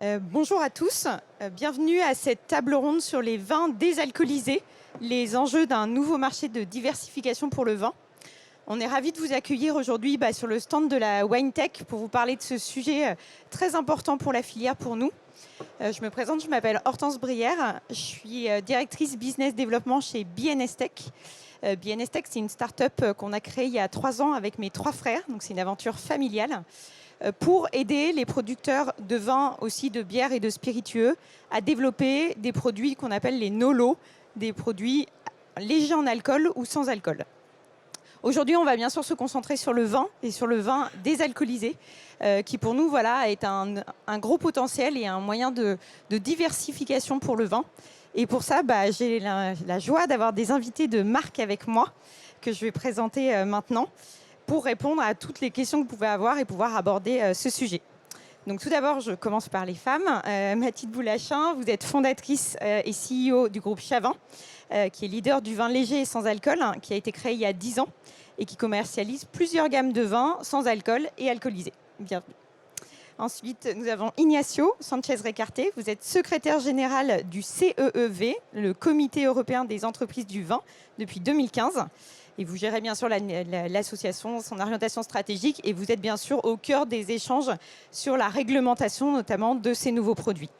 Bonjour à tous, bienvenue à cette table ronde sur les vins désalcoolisés, les enjeux d'un nouveau marché de diversification pour le vin. On est ravis de vous accueillir aujourd'hui sur le stand de la WineTech pour vous parler de ce sujet très important pour la filière pour nous. Je me présente, je m'appelle Hortense Brière, je suis directrice business développement chez BNS Tech. BNS Tech, c'est une start-up qu'on a créée il y a 3 ans avec mes 3 frères, donc c'est une aventure familiale, pour aider les producteurs de vin, aussi de bière et de spiritueux, à développer des produits qu'on appelle les NOLO, des produits légers en alcool ou sans alcool. Aujourd'hui, on va bien sûr se concentrer sur le vin et sur le vin désalcoolisé, qui pour nous est un gros potentiel et un moyen de diversification pour le vin. Et pour ça, j'ai la joie d'avoir des invités de marque avec moi, que je vais présenter maintenant, pour répondre à toutes les questions que vous pouvez avoir et pouvoir aborder ce sujet. Donc tout d'abord, je commence par les femmes. Mathilde Boulachin, vous êtes fondatrice et CEO du groupe Chavin, qui est leader du vin léger et sans alcool, qui a été créé il y a 10 ans et qui commercialise plusieurs gammes de vins sans alcool et alcoolisés. Bienvenue. Ensuite, nous avons Ignacio Sanchez-Recarte. Vous êtes secrétaire général du CEEV, le Comité européen des entreprises du vin, depuis 2015. Et vous gérez bien sûr l'association, son orientation stratégique, et vous êtes bien sûr au cœur des échanges sur la réglementation, notamment de ces nouveaux produits.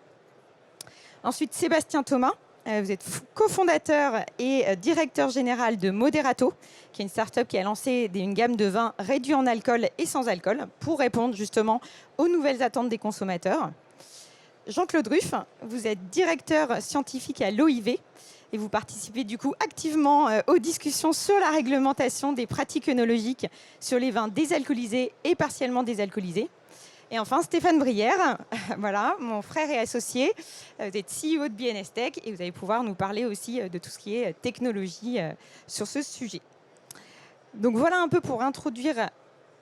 Ensuite, Sébastien Thomas, vous êtes cofondateur et directeur général de Moderato, qui est une start-up qui a lancé une gamme de vins réduits en alcool et sans alcool pour répondre justement aux nouvelles attentes des consommateurs. Jean-Claude Ruff, vous êtes directeur scientifique à l'OIV, et vous participez du coup activement aux discussions sur la réglementation des pratiques œnologiques sur les vins désalcoolisés et partiellement désalcoolisés. Et enfin, Stéphane Brière, voilà, mon frère et associé. Vous êtes CEO de BNS Tech et vous allez pouvoir nous parler aussi de tout ce qui est technologie sur ce sujet. Donc voilà un peu pour introduire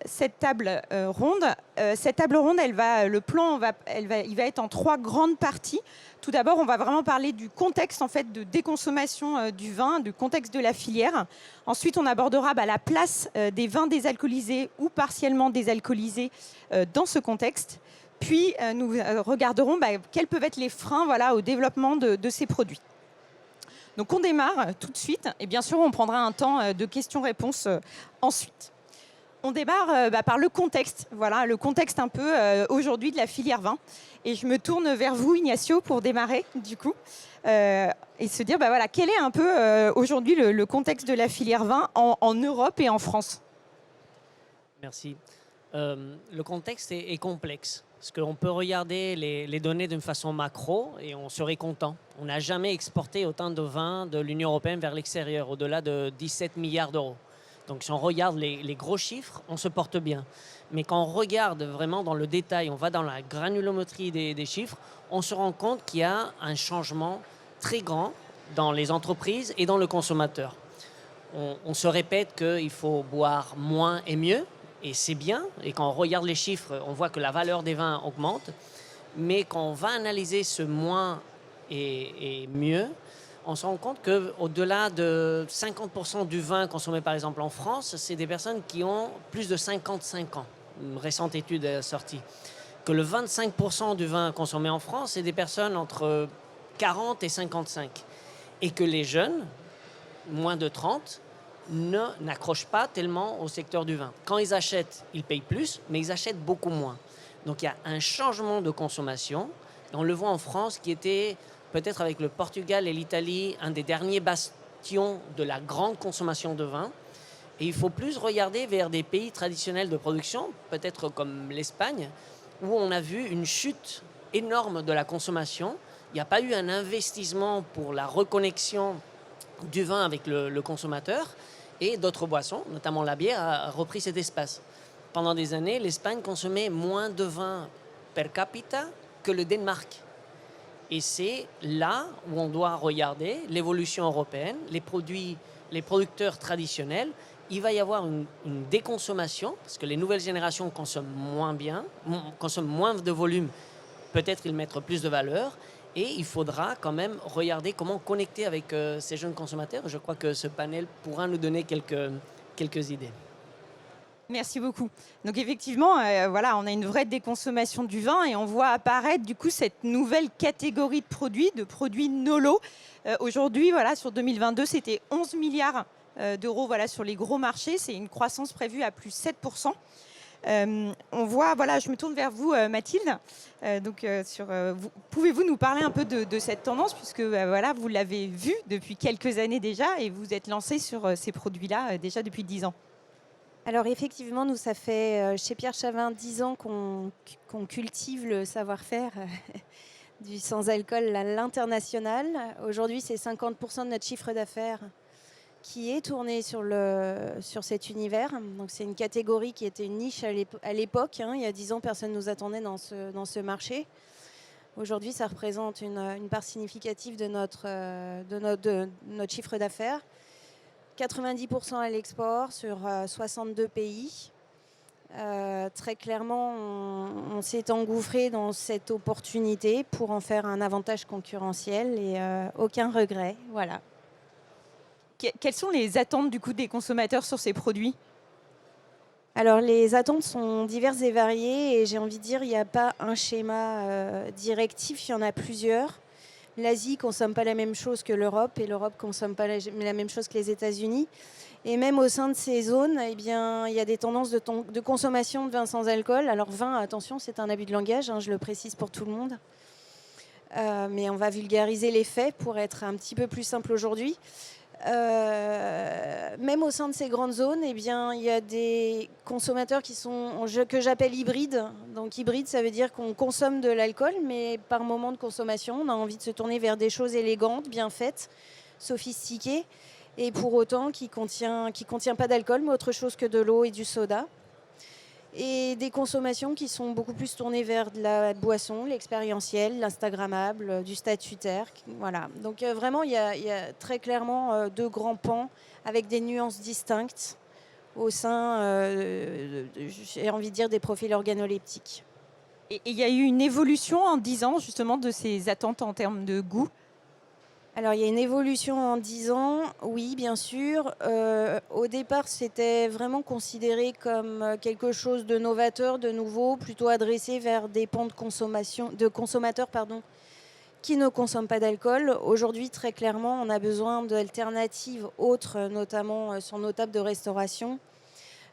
cette table ronde. Cette table ronde, il va être en 3 grandes parties. Tout d'abord, on va vraiment parler du contexte en fait de déconsommation du vin, du contexte de la filière. Ensuite, on abordera la place des vins désalcoolisés ou partiellement désalcoolisés dans ce contexte. Puis, nous regarderons quels peuvent être les freins au développement de ces produits. Donc, on démarre tout de suite. Et bien sûr, on prendra un temps de questions-réponses ensuite. On démarre par le contexte, voilà, le contexte un peu aujourd'hui de la filière vin. Et je me tourne vers vous, Ignacio, pour démarrer, du coup, et se dire, quel est un peu aujourd'hui le contexte de la filière vin en Europe et en France? Merci. Le contexte est complexe, parce qu'on peut regarder les données d'une façon macro et on serait content. On n'a jamais exporté autant de vin de l'Union européenne vers l'extérieur, au-delà de 17 milliards d'euros. Donc si on regarde les gros chiffres, on se porte bien. Mais quand on regarde vraiment dans le détail, on va dans la granulométrie des chiffres, on se rend compte qu'il y a un changement très grand dans les entreprises et dans le consommateur. On se répète qu'il faut boire moins et mieux, et c'est bien. Et quand on regarde les chiffres, on voit que la valeur des vins augmente. Mais quand on va analyser ce moins et mieux, on se rend compte qu'au-delà de 50% du vin consommé par exemple en France, c'est des personnes qui ont plus de 55 ans. Une récente étude est sortie. Que le 25% du vin consommé en France, c'est des personnes entre 40 et 55. Et que les jeunes, moins de 30, n'accrochent pas tellement au secteur du vin. Quand ils achètent, ils payent plus, mais ils achètent beaucoup moins. Donc il y a un changement de consommation. On le voit en France qui était peut-être avec le Portugal et l'Italie, un des derniers bastions de la grande consommation de vin. Et il faut plus regarder vers des pays traditionnels de production, peut-être comme l'Espagne, où on a vu une chute énorme de la consommation. Il n'y a pas eu un investissement pour la reconnexion du vin avec le consommateur. Et d'autres boissons, notamment la bière, a repris cet espace. Pendant des années, l'Espagne consommait moins de vin per capita que le Danemark. Et c'est là où on doit regarder l'évolution européenne, les producteurs traditionnels. Il va y avoir une déconsommation, parce que les nouvelles générations consomment moins bien, consomment moins de volume. Peut-être ils mettent plus de valeur. Et il faudra quand même regarder comment connecter avec ces jeunes consommateurs. Je crois que ce panel pourra nous donner quelques idées. Merci beaucoup. Donc effectivement, voilà, on a une vraie déconsommation du vin et on voit apparaître du coup cette nouvelle catégorie de produits NOLO. Aujourd'hui, voilà, sur 2022, c'était 11 milliards d'euros voilà, sur les gros marchés. C'est une croissance prévue à plus 7%. On voit, voilà, je me tourne vers vous, Mathilde. Pouvez-vous nous parler un peu de cette tendance, puisque voilà, vous l'avez vu depuis quelques années déjà et vous êtes lancé sur ces produits-là déjà depuis 10 ans. Alors effectivement, nous, ça fait chez Pierre Chavin 10 ans qu'on cultive le savoir-faire du sans-alcool à l'international. Aujourd'hui, c'est 50% de notre chiffre d'affaires qui est tourné sur cet univers. Donc c'est une catégorie qui était une niche à l'époque. Il y a 10 ans, personne ne nous attendait dans ce marché. Aujourd'hui, ça représente une part significative de notre chiffre d'affaires. 90% à l'export sur 62 pays. Très clairement, on s'est engouffré dans cette opportunité pour en faire un avantage concurrentiel et aucun regret. Voilà. Quelles sont les attentes du coup des consommateurs sur ces produits ? Alors les attentes sont diverses et variées et j'ai envie de dire il n'y a pas un schéma directif, il y en a plusieurs. L'Asie ne consomme pas la même chose que l'Europe et l'Europe ne consomme pas la même chose que les États-Unis. Et même au sein de ces zones, eh bien, il y a des tendances de consommation de vin sans alcool. Alors vin, attention, c'est un abus de langage, je le précise pour tout le monde. Mais on va vulgariser les faits pour être un petit peu plus simple aujourd'hui. Même au sein de ces grandes zones, eh bien, il y a des consommateurs que j'appelle hybrides. Donc hybride, ça veut dire qu'on consomme de l'alcool, mais par moment de consommation, on a envie de se tourner vers des choses élégantes, bien faites, sophistiquées, et pour autant qui contient pas d'alcool, mais autre chose que de l'eau et du soda. Et des consommations qui sont beaucoup plus tournées vers de la boisson, l'expérientiel, l'instagrammable, du statutaire. Voilà. Donc vraiment, il y a très clairement deux grands pans avec des nuances distinctes au sein, j'ai envie de dire, des profils organoleptiques. Et il y a eu une évolution en 10 ans justement de ces attentes en termes de goût ? Alors, il y a une évolution en 10 ans, oui, bien sûr. Au départ, c'était vraiment considéré comme quelque chose de novateur, de nouveau, plutôt adressé vers des pans de consommateurs qui ne consomment pas d'alcool. Aujourd'hui, très clairement, on a besoin d'alternatives autres, notamment sur nos tables de restauration.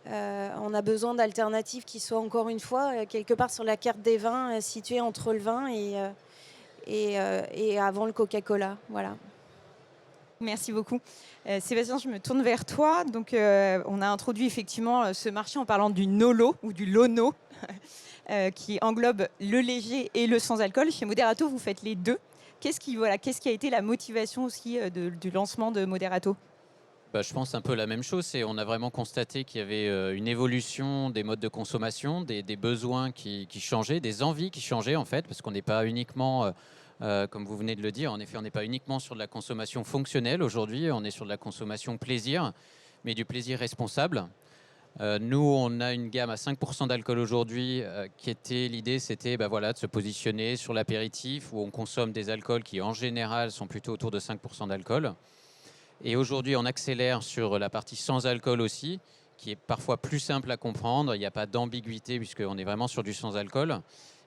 On a besoin d'alternatives qui soient, encore une fois, quelque part sur la carte des vins, situées entre le vin et avant le Coca-Cola. Voilà. Merci beaucoup. Sébastien, je me tourne vers toi. Donc, on a introduit effectivement ce marché en parlant du NOLO ou du LONO, qui englobe le léger et le sans-alcool. Chez Moderato, vous faites les deux. Qu'est-ce qui a été la motivation aussi du lancement de Moderato ? Je pense un peu la même chose. On a vraiment constaté qu'il y avait une évolution des modes de consommation, des besoins qui changeaient, des envies qui changeaient en fait, parce qu'on n'est pas uniquement, comme vous venez de le dire, en effet, on n'est pas uniquement sur de la consommation fonctionnelle aujourd'hui, on est sur de la consommation plaisir, mais du plaisir responsable. Nous, on a une gamme à 5% d'alcool aujourd'hui, l'idée c'était de se positionner sur l'apéritif, où on consomme des alcools qui en général sont plutôt autour de 5% d'alcool. Et aujourd'hui, on accélère sur la partie sans alcool aussi, qui est parfois plus simple à comprendre. Il n'y a pas d'ambiguïté puisqu'on est vraiment sur du sans alcool.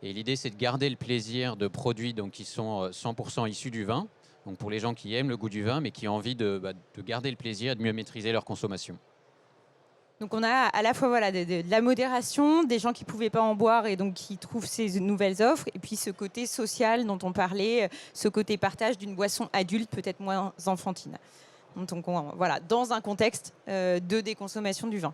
Et l'idée, c'est de garder le plaisir de produits qui sont 100% issus du vin. Donc pour les gens qui aiment le goût du vin, mais qui ont envie de garder le plaisir et de mieux maîtriser leur consommation. Donc on a à la fois de la modération, des gens qui ne pouvaient pas en boire et donc qui trouvent ces nouvelles offres, et puis ce côté social dont on parlait, ce côté partage d'une boisson adulte, peut-être moins enfantine. Donc voilà, dans un contexte de déconsommation du vin.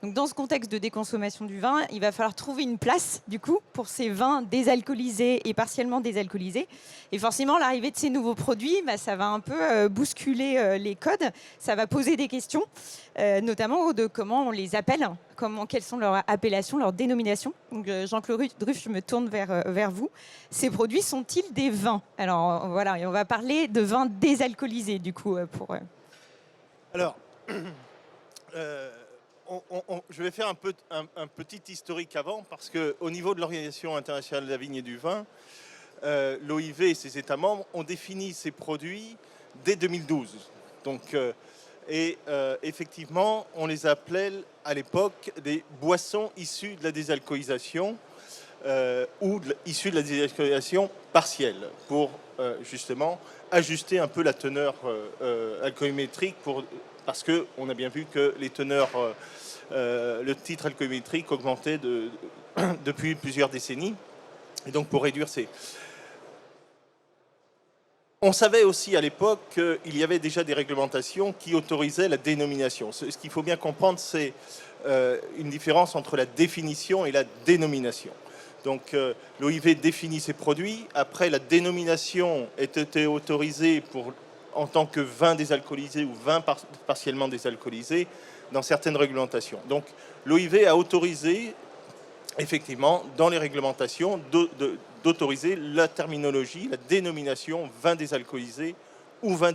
Donc dans ce contexte de déconsommation du vin, il va falloir trouver une place du coup pour ces vins désalcoolisés et partiellement désalcoolisés. Et forcément, l'arrivée de ces nouveaux produits, ça va un peu bousculer les codes. Ça va poser des questions, notamment de comment on les appelle, quelles sont leurs appellations, leurs dénominations. Donc Jean-Claude Druff, je me tourne vers vous. Ces produits sont-ils des vins ? Alors voilà, et on va parler de vins désalcoolisés du coup pour. Alors. Je vais faire un petit historique avant, parce qu'au niveau de l'Organisation internationale de la vigne et du vin, l'OIV et ses États membres ont défini ces produits dès 2012. Donc, Et effectivement, on les appelait à l'époque des boissons issues de la désalcoolisation ou issues de la désalcoolisation partielle pour justement ajuster un peu la teneur alcoométrique parce qu'on a bien vu que les teneurs, le titre alcoométrique augmentait depuis plusieurs décennies. Et donc pour réduire ces... On savait aussi à l'époque qu'il y avait déjà des réglementations qui autorisaient la dénomination. Ce qu'il faut bien comprendre, c'est une différence entre la définition et la dénomination. Donc l'OIV définit ses produits. Après, la dénomination était autorisée en tant que vin désalcoolisé ou vin partiellement désalcoolisé dans certaines réglementations. Donc l'OIV a autorisé, effectivement, dans les réglementations, d'autoriser la terminologie, la dénomination vin désalcoolisé ou vin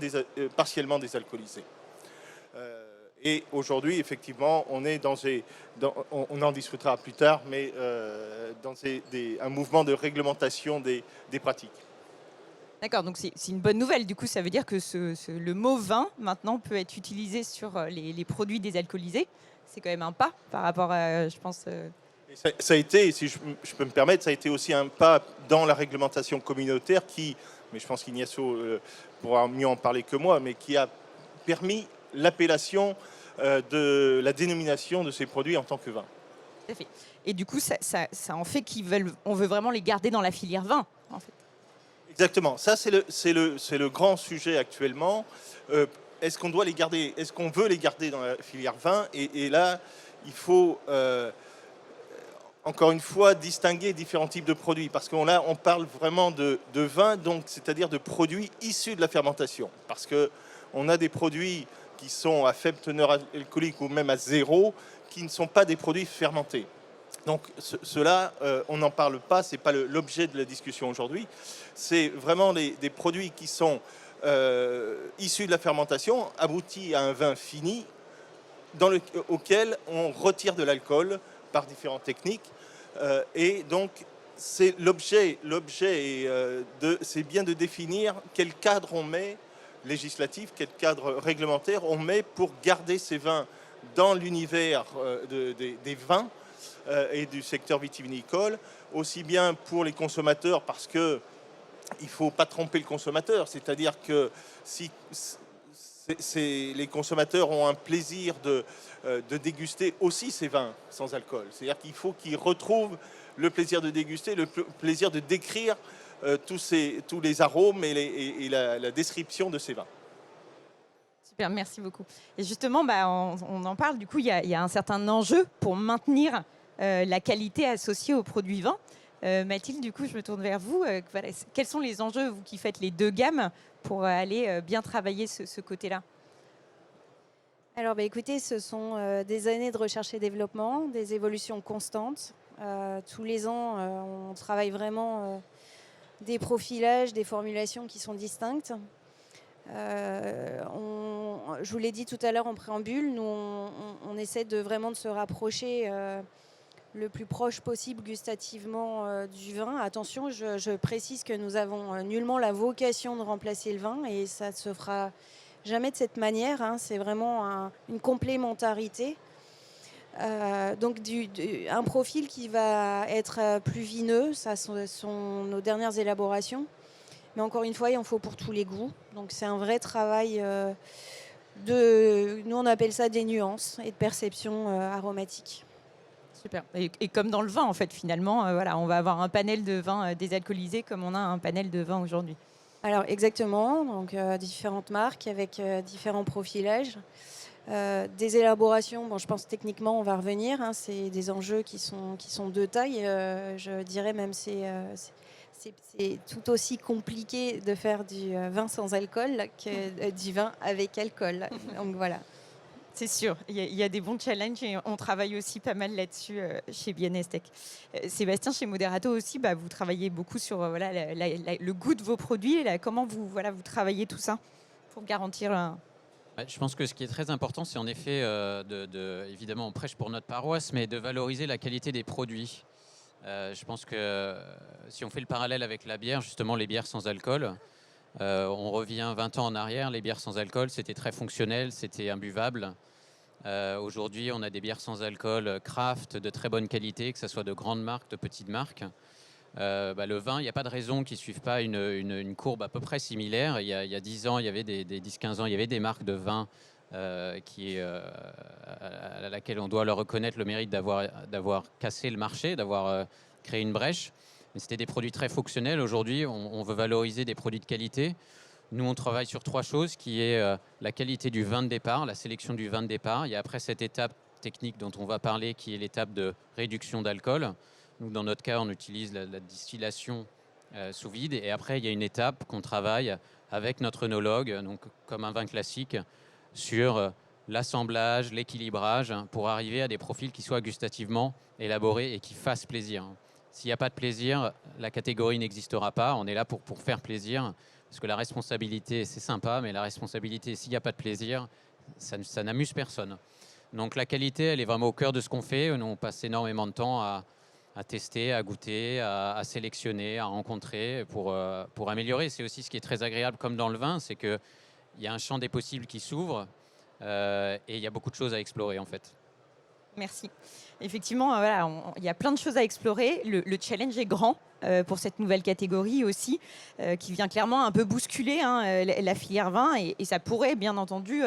partiellement désalcoolisé. Et aujourd'hui, effectivement, on est on en discutera plus tard, mais dans un mouvement de réglementation des pratiques. D'accord, donc c'est une bonne nouvelle. Du coup, ça veut dire que le mot vin, maintenant, peut être utilisé sur les produits désalcoolisés. C'est quand même un pas par rapport à, je pense... Ça a été, si je peux me permettre, ça a été aussi un pas dans la réglementation communautaire mais je pense qu'Ignacio pourra mieux en parler que moi, mais qui a permis l'appellation de la dénomination de ces produits en tant que vin. Tout à fait. Et du coup, ça en fait on veut vraiment les garder dans la filière vin, en fait. Exactement. Ça, c'est le grand sujet actuellement. Est-ce qu'on doit les garder? Est-ce qu'on veut les garder dans la filière vin? Et là, il faut... encore une fois, distinguer différents types de produits, parce qu'on on parle vraiment de vin, donc c'est-à-dire de produits issus de la fermentation, parce qu'on a des produits qui sont à faible teneur alcoolique ou même à zéro, qui ne sont pas des produits fermentés. Donc cela, on n'en parle pas, c'est pas l'objet de la discussion aujourd'hui. C'est vraiment des produits qui sont issus de la fermentation, aboutis à un vin fini, auquel on retire de l'alcool par différentes techniques. Et donc, c'est l'objet, c'est bien de définir quel cadre on met législatif, quel cadre réglementaire on met pour garder ces vins dans l'univers des vins et du secteur vitivinicole, aussi bien pour les consommateurs, parce que il ne faut pas tromper le consommateur, c'est-à-dire que si les consommateurs ont un plaisir de déguster aussi ces vins sans alcool. C'est-à-dire qu'il faut qu'ils retrouvent le plaisir de déguster, le plaisir de décrire tous les arômes et la description de ces vins. Super, merci beaucoup. Et justement, on en parle, du coup, il y a un certain enjeu pour maintenir la qualité associée aux produits vins. Mathilde, du coup, je me tourne vers vous. Voilà, quels sont les enjeux, vous qui faites les deux gammes, pour aller bien travailler ce côté-là? Alors, écoutez, ce sont des années de recherche et développement, des évolutions constantes. Tous les ans, on travaille vraiment des profilages, des formulations qui sont distinctes. Je vous l'ai dit tout à l'heure en préambule, nous, on essaie vraiment de se rapprocher le plus proche possible gustativement du vin. Attention, je précise que nous avons nullement la vocation de remplacer le vin et ça ne se fera jamais de cette manière. Hein. C'est vraiment une complémentarité. Donc un profil qui va être plus vineux, ça sont nos dernières élaborations. Mais encore une fois, il en faut pour tous les goûts. Donc c'est un vrai travail nous on appelle ça des nuances et de perception aromatique. Super. Et comme dans le vin, en fait, finalement, voilà, on va avoir un panel de vins désalcoolisés comme on a un panel de vins aujourd'hui. Alors exactement, donc différentes marques avec différents profilages. Des élaborations, bon, je pense techniquement on va revenir, hein, c'est des enjeux qui sont de taille, je dirais même c'est tout aussi compliqué de faire du vin sans alcool que du vin avec alcool. Donc voilà. C'est sûr, il y a des bons challenges et on travaille aussi pas mal là-dessus chez Bienestec. Sébastien, chez Moderato aussi, vous travaillez beaucoup sur le goût de vos produits. Comment vous travaillez tout ça pour garantir... Je pense que ce qui est très important, c'est en effet, évidemment, on prêche pour notre paroisse, mais de valoriser la qualité des produits. Je pense que si on fait le parallèle avec la bière, justement les bières sans alcool, On revient 20 ans en arrière, les bières sans alcool, c'était très fonctionnel, c'était imbuvable. Aujourd'hui, on a des bières sans alcool craft de très bonne qualité, que ce soit de grandes marques, de petites marques. Le vin, il n'y a pas de raison qu'il ne suive pas une courbe à peu près similaire. Il y a 10 ans, il y avait des 10-15 ans, il y avait des marques de vin à laquelle on doit leur reconnaître le mérite d'avoir cassé le marché, d'avoir créé une brèche. Mais c'était des produits très fonctionnels. Aujourd'hui, on veut valoriser des produits de qualité. Nous, on travaille sur 3 choses, qui est la qualité du vin de départ, la sélection du vin de départ. Il y a après cette étape technique dont on va parler, qui est l'étape de réduction d'alcool. Nous, dans notre cas, on utilise la distillation sous vide. Et après, il y a une étape qu'on travaille avec notre œnologue, donc comme un vin classique, sur l'assemblage, l'équilibrage, pour arriver à des profils qui soient gustativement élaborés et qui fassent plaisir. S'il n'y a pas de plaisir, la catégorie n'existera pas. On est là pour faire plaisir. Parce que la responsabilité, c'est sympa, mais la responsabilité, s'il n'y a pas de plaisir, ça n'amuse personne. Donc la qualité, elle est vraiment au cœur de ce qu'on fait. Nous, on passe énormément de temps à tester, à goûter, à sélectionner, à rencontrer pour améliorer. C'est aussi ce qui est très agréable, comme dans le vin, c'est qu'il y a un champ des possibles qui s'ouvre et il y a beaucoup de choses à explorer en fait. Merci. Effectivement, voilà, il y a plein de choses à explorer. Le challenge est grand pour cette nouvelle catégorie aussi, qui vient clairement un peu bousculer la filière vin et ça pourrait, bien entendu,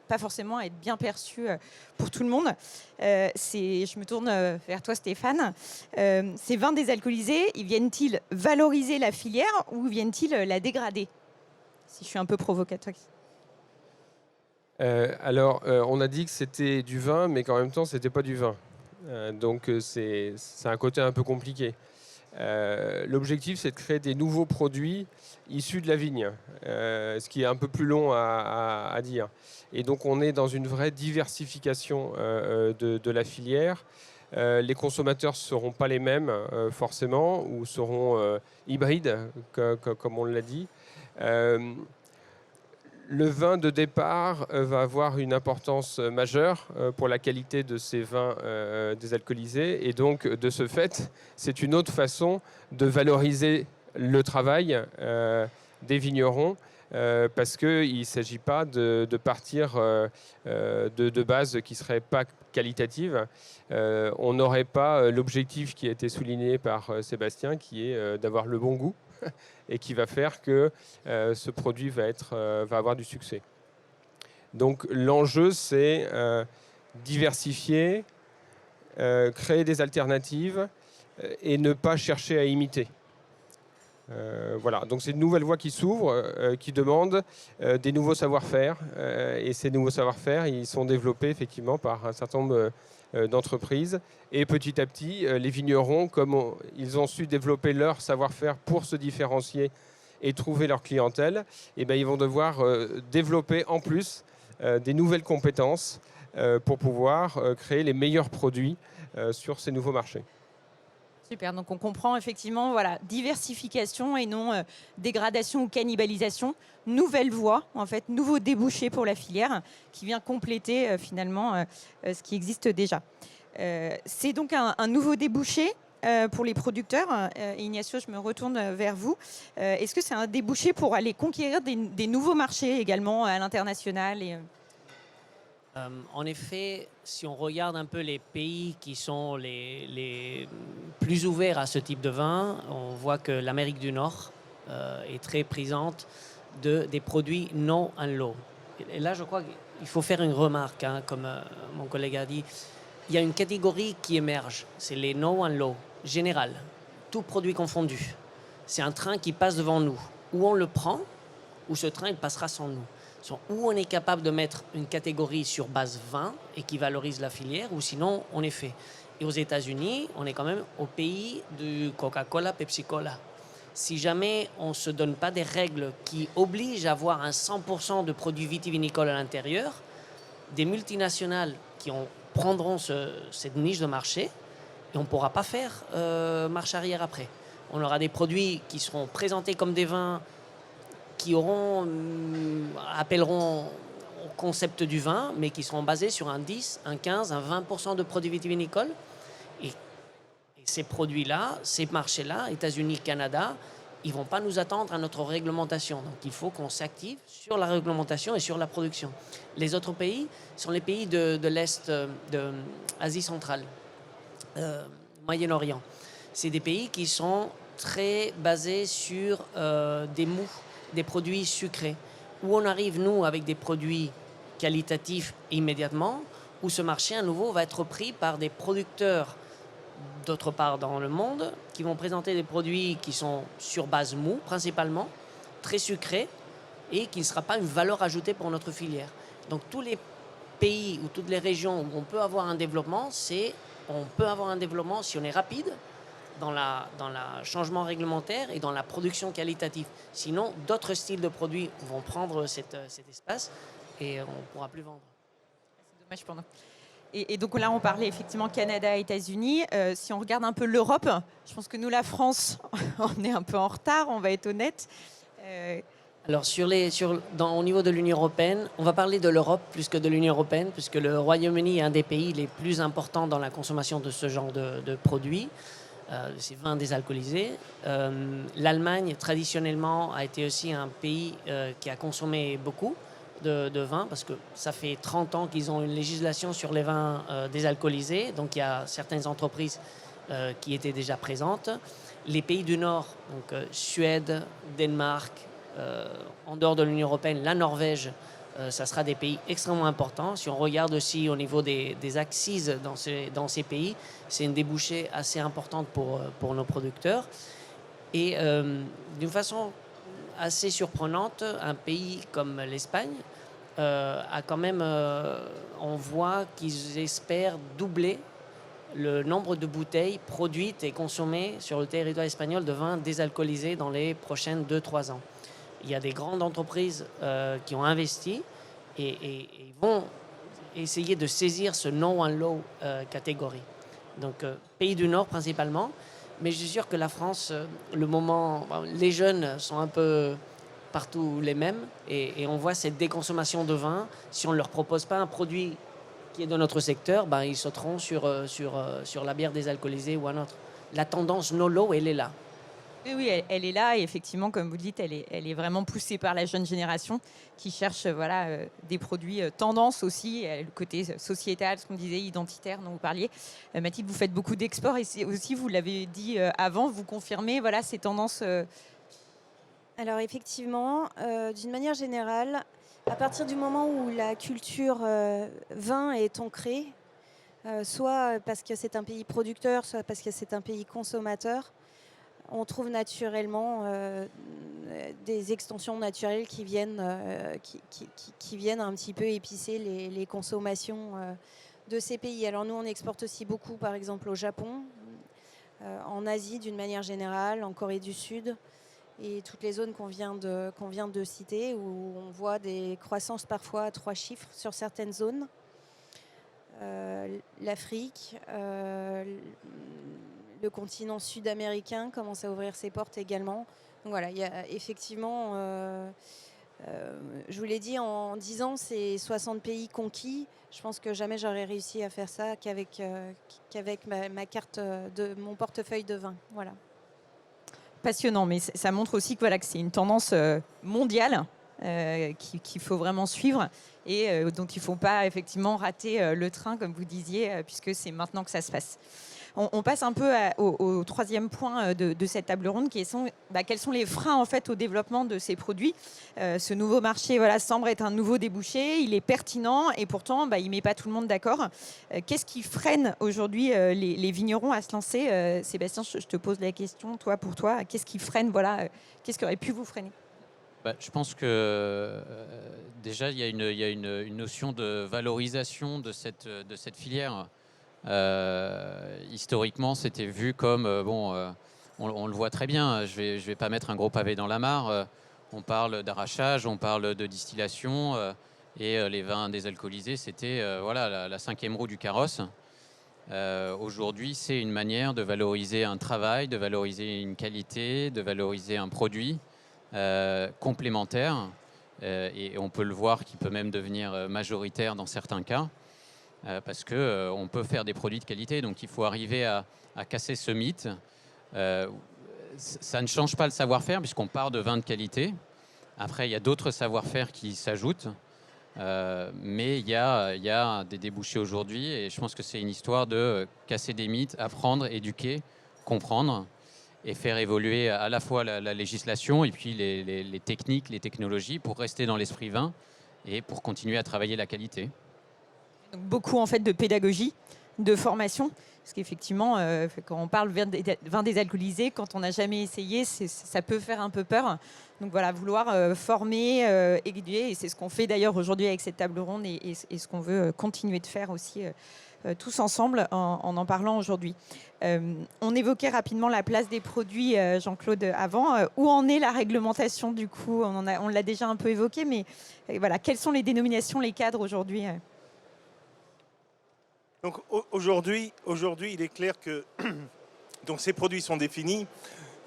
pas forcément être bien perçu pour tout le monde. Je me tourne vers toi, Stéphane. Ces vins désalcoolisés, viennent-ils valoriser la filière ou viennent-ils la dégrader? Si je suis un peu provocatrice. On a dit que c'était du vin, mais qu'en même temps, c'était pas du vin. Donc, c'est un côté un peu compliqué. L'objectif, c'est de créer des nouveaux produits issus de la vigne, ce qui est un peu plus long à dire. Et donc, on est dans une vraie diversification de la filière. Les consommateurs ne seront pas les mêmes, forcément, ou seront hybrides, comme on l'a dit. Le vin de départ va avoir une importance majeure pour la qualité de ces vins désalcoolisés. Et donc, de ce fait, c'est une autre façon de valoriser le travail des vignerons parce qu'il ne s'agit pas de partir de bases qui ne seraient pas qualitatives. On n'aurait pas l'objectif qui a été souligné par Sébastien, qui est d'avoir le bon goût. Et qui va faire que ce produit va avoir du succès. Donc l'enjeu, c'est diversifier, créer des alternatives et ne pas chercher à imiter. Voilà, donc c'est une nouvelle voie qui s'ouvre, qui demande des nouveaux savoir-faire. Et ces nouveaux savoir-faire, ils sont développés effectivement par un certain nombre d'entreprises. Et petit à petit, les vignerons, comme ils ont su développer leur savoir-faire pour se différencier et trouver leur clientèle, et ils vont devoir développer en plus des nouvelles compétences pour pouvoir créer les meilleurs produits sur ces nouveaux marchés. Super, donc on comprend effectivement, voilà, diversification et non dégradation ou cannibalisation. Nouvelle voie, en fait, nouveau débouché pour la filière qui vient compléter finalement ce qui existe déjà. C'est donc un nouveau débouché pour les producteurs. Ignacio, je me retourne vers vous. Est-ce que c'est un débouché pour aller conquérir des nouveaux marchés également à l'international En effet, si on regarde un peu les pays qui sont les plus ouverts à ce type de vin, on voit que l'Amérique du Nord est très présente des produits non en lot. Et là, je crois qu'il faut faire une remarque, comme mon collègue a dit. Il y a une catégorie qui émerge, c'est les non en lot, général, tout produit confondu. C'est un train qui passe devant nous. Ou on le prend, ou ce train il passera sans nous. Où on est capable de mettre une catégorie sur base vin et qui valorise la filière, ou sinon on est fait. Et aux États-Unis, on est quand même au pays de Coca-Cola, Pepsi-Cola. Si jamais on ne se donne pas des règles qui obligent à avoir un 100% de produits vitivinicoles à l'intérieur, des multinationales qui prendront cette niche de marché et on ne pourra pas faire marche arrière après. On aura des produits qui seront présentés comme des vins qui appelleront au concept du vin, mais qui seront basés sur un 10, un 15, un 20% de produits vitivinicoles. Et ces produits-là, ces marchés-là, États-Unis, Canada, ils ne vont pas nous attendre à notre réglementation. Donc il faut qu'on s'active sur la réglementation et sur la production. Les autres pays sont les pays de l'Est de Asie centrale, Moyen-Orient. C'est des pays qui sont très basés sur des mous, des produits sucrés, où on arrive, nous, avec des produits qualitatifs immédiatement, où ce marché, à nouveau, va être pris par des producteurs d'autre part dans le monde, qui vont présenter des produits qui sont sur base mou, principalement, très sucrés, et qui ne sera pas une valeur ajoutée pour notre filière. Donc tous les pays ou toutes les régions où on peut avoir un développement, on peut avoir un développement si on est rapide dans le changement réglementaire et dans la production qualitative. Sinon, d'autres styles de produits vont prendre cet espace et on ne pourra plus vendre. C'est dommage pour nous. Et donc là, on parlait effectivement Canada, États-Unis. Si on regarde un peu l'Europe, je pense que nous, la France, on est un peu en retard, on va être honnête. Alors, au niveau de l'Union européenne, on va parler de l'Europe plus que de l'Union européenne, puisque le Royaume-Uni est un des pays les plus importants dans la consommation de ce genre de produits, ces vins désalcoolisés. L'Allemagne, traditionnellement, a été aussi un pays qui a consommé beaucoup de vin, parce que ça fait 30 ans qu'ils ont une législation sur les vins désalcoolisés, donc il y a certaines entreprises qui étaient déjà présentes. Les pays du Nord, donc Suède, Danemark, en dehors de l'Union européenne, la Norvège, ça sera des pays extrêmement importants. Si on regarde aussi au niveau des accises dans ces pays, c'est une débouchée assez importante pour nos producteurs. Et d'une façon assez surprenante, un pays comme l'Espagne a quand même, on voit qu'ils espèrent doubler le nombre de bouteilles produites et consommées sur le territoire espagnol de vin désalcoolisé dans les prochaines 2-3 ans. Il y a des grandes entreprises qui ont investi et vont essayer de saisir ce no and low catégorie. Donc, pays du Nord principalement. Mais je suis sûr que la France, les jeunes sont un peu partout les mêmes et on voit cette déconsommation de vin. Si on ne leur propose pas un produit qui est de notre secteur, ils sauteront sur la bière désalcoolisée ou un autre. La tendance no-low, elle est là. Oui, elle est là et effectivement, comme vous le dites, elle est vraiment poussée par la jeune génération qui cherche des produits tendance aussi, le côté sociétal, ce qu'on disait, identitaire dont vous parliez. Mathilde, vous faites beaucoup d'exports et c'est aussi, vous l'avez dit avant, vous confirmez ces tendances. Alors effectivement, d'une manière générale, à partir du moment où la culture vin est ancrée, soit parce que c'est un pays producteur, soit parce que c'est un pays consommateur, on trouve naturellement des extensions naturelles qui viennent un petit peu épicer les consommations de ces pays. Alors nous, on exporte aussi beaucoup, par exemple, au Japon, en Asie d'une manière générale, en Corée du Sud, et toutes les zones qu'on vient de citer, où on voit des croissances parfois à 3 chiffres sur certaines zones. L'Afrique, le continent sud-américain commence à ouvrir ses portes également. Donc voilà, il y a effectivement, je vous l'ai dit, en 10 ans, c'est 60 pays conquis. Je pense que jamais j'aurais réussi à faire ça qu'avec ma carte de mon portefeuille de vin. Voilà. Passionnant, mais ça montre aussi que c'est une tendance mondiale qu'il faut vraiment suivre et dont il ne faut pas effectivement rater le train, comme vous disiez, puisque c'est maintenant que ça se passe. On passe un peu au troisième point de cette table ronde, qui sont quels sont les freins en fait au développement de ces produits. Ce nouveau marché semble être un nouveau débouché, il est pertinent et pourtant il ne met pas tout le monde d'accord. Qu'est-ce qui freine aujourd'hui les vignerons à se lancer? Sébastien, je te pose la question, pour toi, qu'est-ce qui freine, qu'est-ce qui aurait pu vous freiner? Je pense que déjà il y a une notion de valorisation de cette filière. Historiquement, c'était vu comme on le voit très bien. Je vais pas mettre un gros pavé dans la mare. On parle d'arrachage, on parle de distillation et les vins désalcoolisés, c'était la 5e roue du carrosse. Aujourd'hui, c'est une manière de valoriser un travail, de valoriser une qualité, de valoriser un produit complémentaire. Et on peut le voir qui peut même devenir majoritaire dans certains cas. Parce qu'on peut faire des produits de qualité, donc il faut arriver à casser ce mythe. Ça ne change pas le savoir-faire puisqu'on part de vins de qualité. Après, il y a d'autres savoir-faire qui s'ajoutent. Mais il y a des débouchés aujourd'hui et je pense que c'est une histoire de casser des mythes, apprendre, éduquer, comprendre et faire évoluer à la fois la législation et puis les techniques, les technologies pour rester dans l'esprit vin et pour continuer à travailler la qualité. Donc, beaucoup en fait de pédagogie, de formation, parce qu'effectivement, quand on parle vin désalcoolisé, quand on n'a jamais essayé, ça peut faire un peu peur. Donc voilà, vouloir former, aiguiller, et c'est ce qu'on fait d'ailleurs aujourd'hui avec cette table ronde et ce qu'on veut continuer de faire aussi tous ensemble en parlant aujourd'hui. On évoquait rapidement la place des produits, Jean-Claude, avant. Où en est la réglementation du coup? On l'a déjà un peu évoqué, mais voilà, quelles sont les dénominations, les cadres aujourd'hui? Donc aujourd'hui, il est clair que donc ces produits sont définis.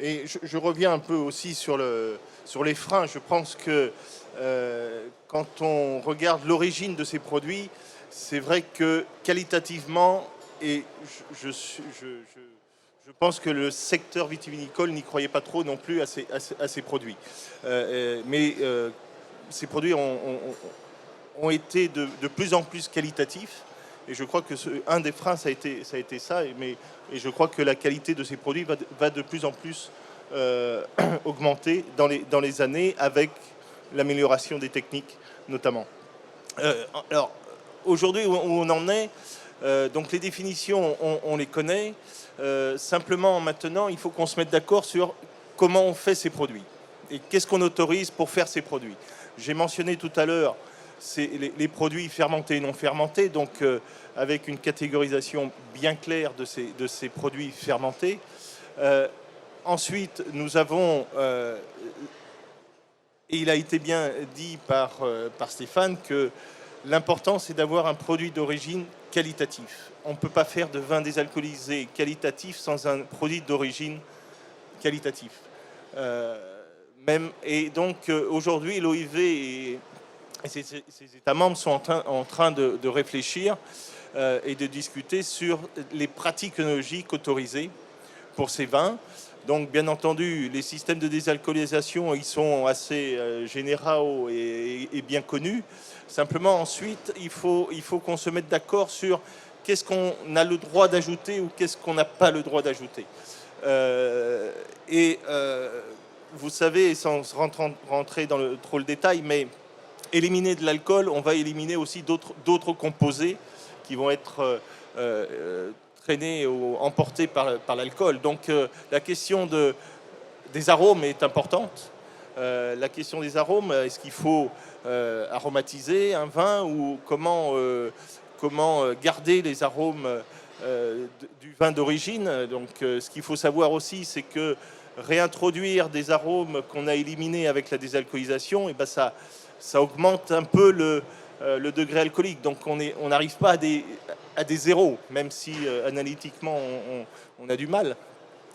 Et je reviens un peu aussi sur les freins. Je pense que quand on regarde l'origine de ces produits, c'est vrai que qualitativement, et je pense que le secteur vitivinicole n'y croyait pas trop non plus à ces produits. Mais ces produits ont été de plus en plus qualitatifs. Et je crois que un des freins, ça a été ça. Et je crois que la qualité de ces produits va de plus en plus augmenter dans les années avec l'amélioration des techniques notamment. Alors aujourd'hui où on en est, donc les définitions on les connaît. Simplement maintenant il faut qu'on se mette d'accord sur comment on fait ces produits et qu'est-ce qu'on autorise pour faire ces produits. J'ai mentionné tout à l'heure c'est les produits fermentés et non fermentés, donc avec une catégorisation bien claire de ces produits fermentés. Ensuite, nous avons, et il a été bien dit par Stéphane, que l'important c'est d'avoir un produit d'origine qualitatif. On ne peut pas faire de vin désalcoolisé qualitatif sans un produit d'origine qualitatif. Et donc aujourd'hui, l'OIV et ces États membres sont en train de réfléchir et de discuter sur les pratiques œnologiques autorisées pour ces vins. Donc, bien entendu, les systèmes de désalcoolisation, ils sont assez généraux et bien connus. Simplement, ensuite, il faut qu'on se mette d'accord sur qu'est-ce qu'on a le droit d'ajouter ou qu'est-ce qu'on n'a pas le droit d'ajouter. Vous savez, sans rentrer dans trop le détail, mais éliminer de l'alcool, on va éliminer aussi d'autres composés qui vont être traînés ou emportés par l'alcool. Donc la question des arômes est importante. La question des arômes, est-ce qu'il faut aromatiser un vin ou comment garder les arômes du vin d'origine. Donc ce qu'il faut savoir aussi, c'est que réintroduire des arômes qu'on a éliminés avec la désalcoolisation, et ben ça augmente un peu le degré alcoolique. Donc on n'arrive pas à des zéros, même si analytiquement on a du mal.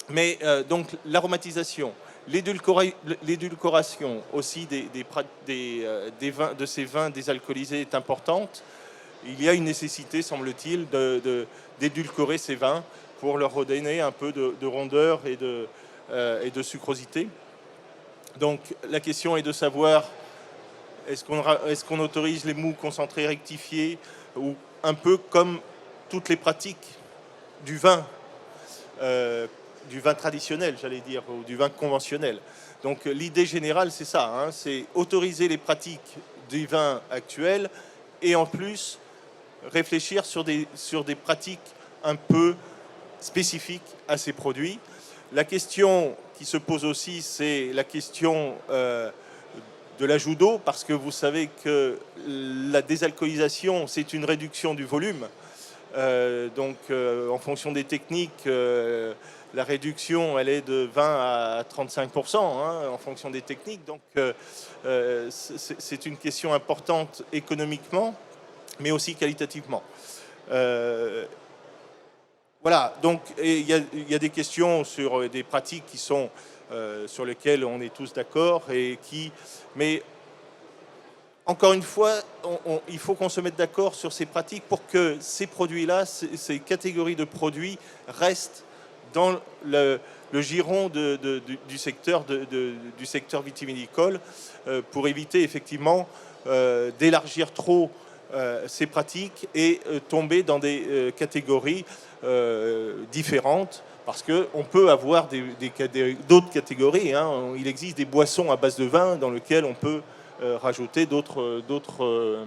Mais donc l'aromatisation, l'édulcoration aussi des vins, de ces vins désalcoolisés est importante. Il y a une nécessité, semble-t-il, d'édulcorer ces vins pour leur redonner un peu de rondeur et de sucrosité. Donc la question est de savoir est-ce qu'on autorise les mous concentrés rectifiés, ou un peu comme toutes les pratiques du vin traditionnel, j'allais dire, ou du vin conventionnel. Donc l'idée générale, c'est ça, hein, c'est autoriser les pratiques du vin actuel et en plus réfléchir sur des pratiques un peu spécifiques à ces produits. La question qui se pose aussi, c'est la question de l'ajout d'eau, parce que vous savez que la désalcoolisation, c'est une réduction du volume. Donc en fonction des techniques, la réduction, elle est de 20 à 35%, hein, en fonction des techniques. Donc c'est une question importante économiquement, mais aussi qualitativement. Voilà, donc il y a des questions sur des pratiques qui sont sur lesquelles on est tous d'accord, mais encore une fois, il faut qu'on se mette d'accord sur ces pratiques pour que ces produits-là, ces catégories de produits restent dans le giron du secteur vitivinicole pour éviter effectivement d'élargir trop ces pratiques et tomber dans des catégories différentes, parce qu'on peut avoir d'autres catégories. Hein. Il existe des boissons à base de vin dans lesquelles on peut rajouter d'autres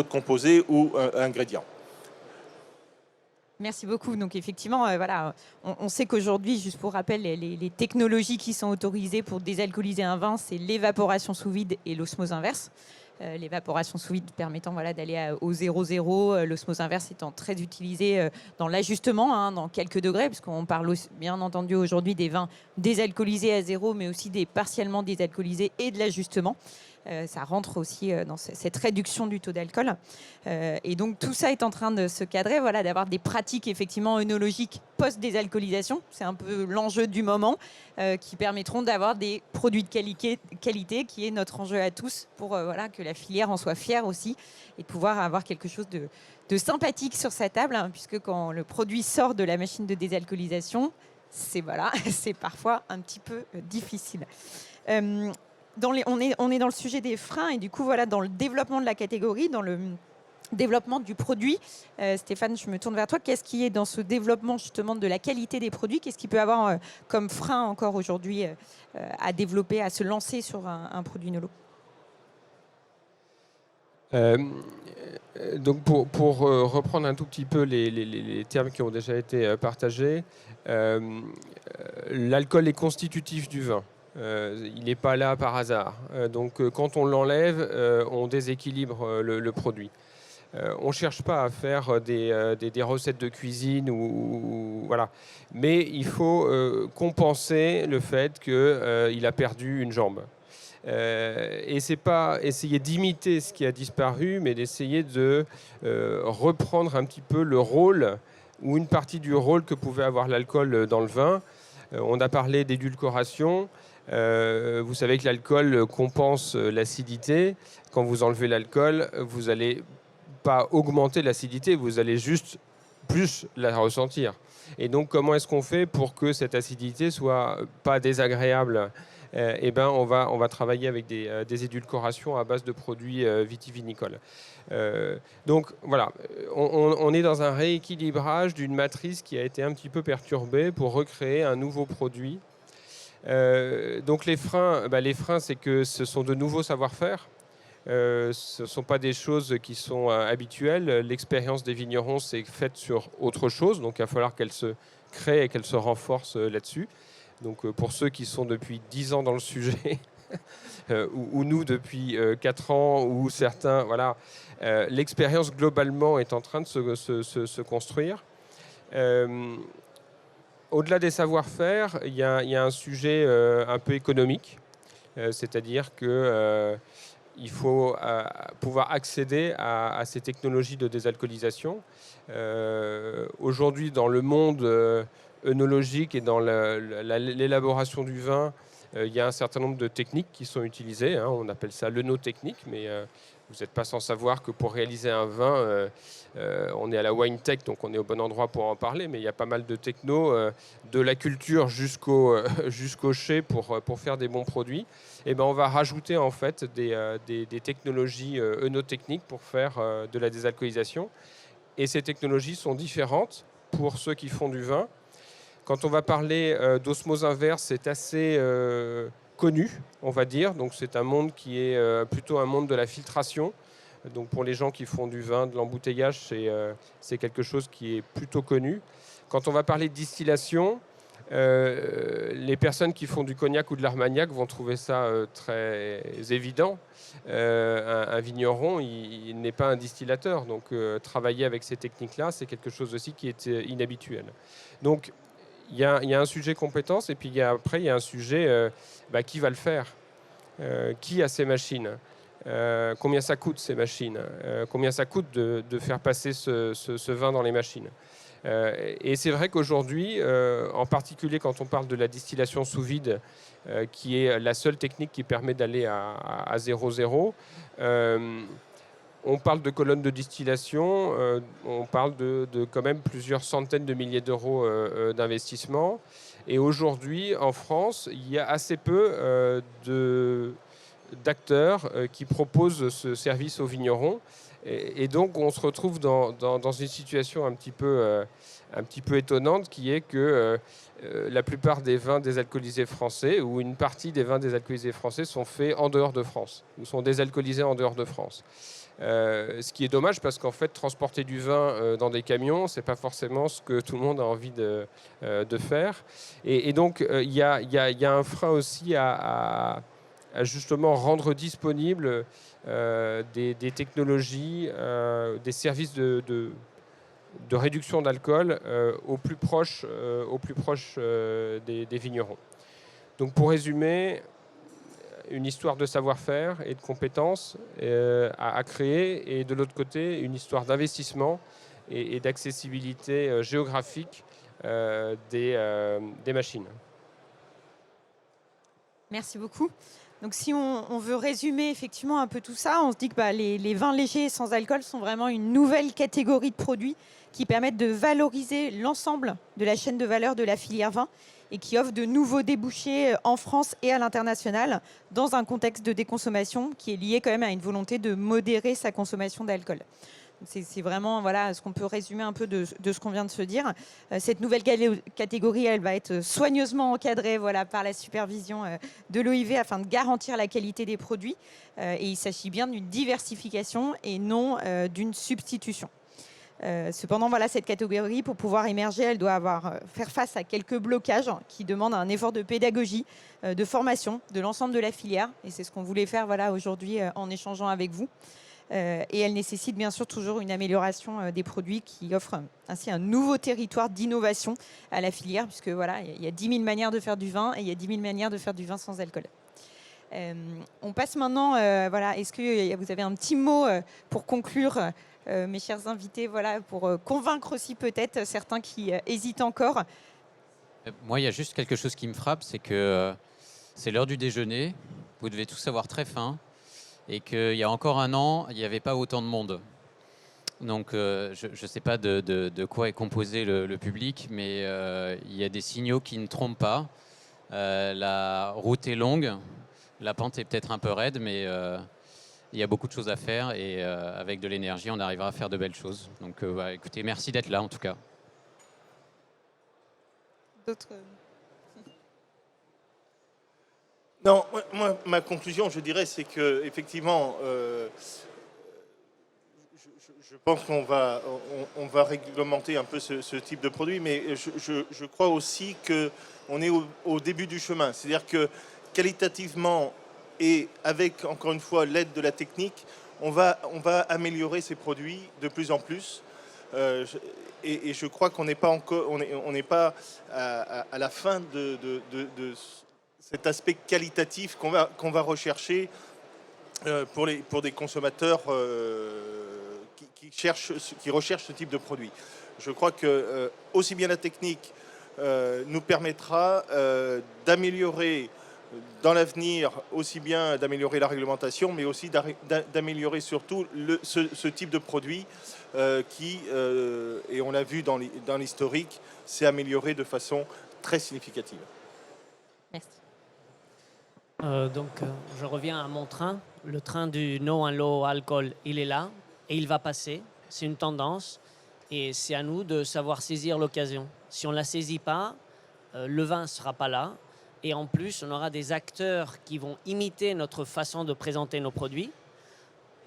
composés ou ingrédients. Merci beaucoup. Donc effectivement, voilà, on sait qu'aujourd'hui, juste pour rappel, les technologies qui sont autorisées pour désalcooliser un vin, c'est l'évaporation sous vide et l'osmose inverse. L'évaporation sous vide permettant d'aller au 0,0, l'osmose inverse étant très utilisée dans l'ajustement, hein, dans quelques degrés, puisqu'on parle aussi, bien entendu aujourd'hui des vins désalcoolisés à 0, mais aussi des partiellement désalcoolisés et de l'ajustement. Ça rentre aussi dans cette réduction du taux d'alcool. Et donc tout ça est en train de se cadrer, voilà, d'avoir des pratiques effectivement œnologiques post-désalcoolisation. C'est un peu l'enjeu du moment, qui permettront d'avoir des produits de qualité, qui est notre enjeu à tous, pour voilà, que la filière en soit fière aussi, et de pouvoir avoir quelque chose de sympathique sur sa table, hein, puisque quand le produit sort de la machine de désalcoolisation, c'est voilà, c'est parfois un petit peu difficile. On est dans le sujet des freins, et du coup, voilà, dans le développement de la catégorie, dans le développement du produit. Stéphane, je me tourne vers toi. Qu'est-ce qui est dans ce développement justement de la qualité des produits? Qu'est-ce qui peut avoir comme frein encore aujourd'hui à développer, à se lancer sur un produit œnolo? Donc pour reprendre un tout petit peu les termes qui ont déjà été partagés, l'alcool est constitutif du vin. Il n'est pas là par hasard. Donc quand on l'enlève, on déséquilibre le produit. On ne cherche pas à faire des recettes de cuisine, voilà. Mais il faut compenser le fait qu'il a perdu une jambe. Et c'est pas essayer d'imiter ce qui a disparu, mais d'essayer de reprendre un petit peu le rôle ou une partie du rôle que pouvait avoir l'alcool dans le vin. On a parlé d'édulcoration. Vous savez que l'alcool compense l'acidité. Quand vous enlevez l'alcool, vous n'allez pas augmenter l'acidité, vous allez juste plus la ressentir. Et donc, comment est-ce qu'on fait pour que cette acidité soit pas désagréable? Eh ben, on va travailler avec des édulcorations à base de produits vitivinicoles. Donc voilà, on est dans un rééquilibrage d'une matrice qui a été un petit peu perturbée pour recréer un nouveau produit. Donc les freins, c'est que ce sont de nouveaux savoir-faire. Ce ne sont pas des choses qui sont habituelles. L'expérience des vignerons s'est faite sur autre chose, donc il va falloir qu'elle se crée et qu'elle se renforce là-dessus. Donc pour ceux qui sont depuis 10 ans dans le sujet, ou nous depuis 4 ans, ou certains, voilà, l'expérience globalement est en train de se construire. Au-delà des savoir-faire, il y a un sujet un peu économique, c'est-à-dire qu'il faut pouvoir accéder à ces technologies de désalcoolisation. Aujourd'hui, dans le monde œnologique et dans l'élaboration du vin, il y a un certain nombre de techniques qui sont utilisées. Hein, on appelle ça l'œnotechnique, mais vous n'êtes pas sans savoir que pour réaliser un vin, on est à la wine tech, donc on est au bon endroit pour en parler, mais il y a pas mal de techno, de la culture jusqu'au chai pour faire des bons produits. Et ben, on va rajouter en fait des technologies œnotechniques pour faire de la désalcoolisation. Et ces technologies sont différentes pour ceux qui font du vin. Quand on va parler d'osmose inverse, c'est assez connu, on va dire. Donc c'est un monde qui est plutôt un monde de la filtration. Donc pour les gens qui font du vin, de l'embouteillage, c'est quelque chose qui est plutôt connu. Quand on va parler de distillation, les personnes qui font du cognac ou de l'armagnac vont trouver ça très évident. Un vigneron, il n'est pas un distillateur. Donc travailler avec ces techniques-là, c'est quelque chose aussi qui est inhabituel. Donc il y a un sujet compétence, et puis après, il y a un sujet qui va le faire, qui a ces machines, combien ça coûte ces machines, combien ça coûte de faire passer ce vin dans les machines. Et c'est vrai qu'aujourd'hui, en particulier quand on parle de la distillation sous vide, qui est la seule technique qui permet d'aller à 0,0, On parle de colonnes de distillation, on parle de quand même plusieurs centaines de milliers d'euros d'investissement. Et aujourd'hui, en France, il y a assez peu d'acteurs qui proposent ce service aux vignerons. Et donc, on se retrouve dans une situation un petit peu étonnante, qui est que la plupart des vins désalcoolisés français, ou une partie des vins désalcoolisés français, sont faits en dehors de France, ou sont désalcoolisés en dehors de France. Ce qui est dommage, parce qu'en fait, transporter du vin dans des camions, c'est pas forcément ce que tout le monde a envie de faire. Et donc, il y a un frein aussi à justement rendre disponibles des technologies, des services de réduction d'alcool au plus proche des vignerons. Donc, pour résumer, une histoire de savoir-faire et de compétences à créer, et de l'autre côté, une histoire d'investissement et d'accessibilité géographique des machines. Merci beaucoup. Donc si on veut résumer effectivement un peu tout ça, on se dit que les vins légers sans alcool sont vraiment une nouvelle catégorie de produits qui permettent de valoriser l'ensemble de la chaîne de valeur de la filière vin et qui offrent de nouveaux débouchés en France et à l'international dans un contexte de déconsommation qui est lié quand même à une volonté de modérer sa consommation d'alcool. C'est vraiment ce qu'on peut résumer un peu de ce qu'on vient de se dire. Cette nouvelle catégorie, elle va être soigneusement encadrée par la supervision de l'OIV afin de garantir la qualité des produits. Et il s'agit bien d'une diversification et non d'une substitution. Cependant, cette catégorie, pour pouvoir émerger, elle doit faire face à quelques blocages qui demandent un effort de pédagogie, de formation de l'ensemble de la filière. Et c'est ce qu'on voulait faire aujourd'hui en échangeant avec vous. Et elle nécessite bien sûr toujours une amélioration des produits qui offrent ainsi un nouveau territoire d'innovation à la filière, puisque il y a 10 000 manières de faire du vin et il y a 10 000 manières de faire du vin sans alcool. On passe maintenant, est-ce que vous avez un petit mot pour conclure, mes chers invités, pour convaincre aussi peut-être certains qui hésitent encore? Moi, il y a juste quelque chose qui me frappe, c'est que c'est l'heure du déjeuner, vous devez tous avoir très faim, et qu'il y a encore un an, il n'y avait pas autant de monde. Donc, je ne sais pas de quoi est composé le public, mais il y a des signaux qui ne trompent pas. La route est longue, la pente est peut-être un peu raide, mais il y a beaucoup de choses à faire, et avec de l'énergie, on arrivera à faire de belles choses. Donc, écoutez, merci d'être là, en tout cas. D'autres? Non, moi, ma conclusion, je dirais, c'est que effectivement, je pense qu'on va réglementer un peu ce type de produit, mais je crois aussi qu'on est au début du chemin. C'est-à-dire que qualitativement et avec, encore une fois, l'aide de la technique, on va améliorer ces produits de plus en plus. Et je crois qu'on n'est pas encore, on n'est pas à la fin de cet aspect qualitatif qu'on va rechercher pour des consommateurs qui recherchent ce type de produit. Je crois que aussi bien la technique nous permettra d'améliorer dans l'avenir, aussi bien d'améliorer la réglementation, mais aussi d'améliorer surtout ce type de produit qui, et on l'a vu dans l'historique, s'est amélioré de façon très significative. Merci. Je reviens à mon train. Le train du no and low alcool, il est là et il va passer. C'est une tendance et c'est à nous de savoir saisir l'occasion. Si on ne la saisit pas, le vin ne sera pas là. Et en plus, on aura des acteurs qui vont imiter notre façon de présenter nos produits.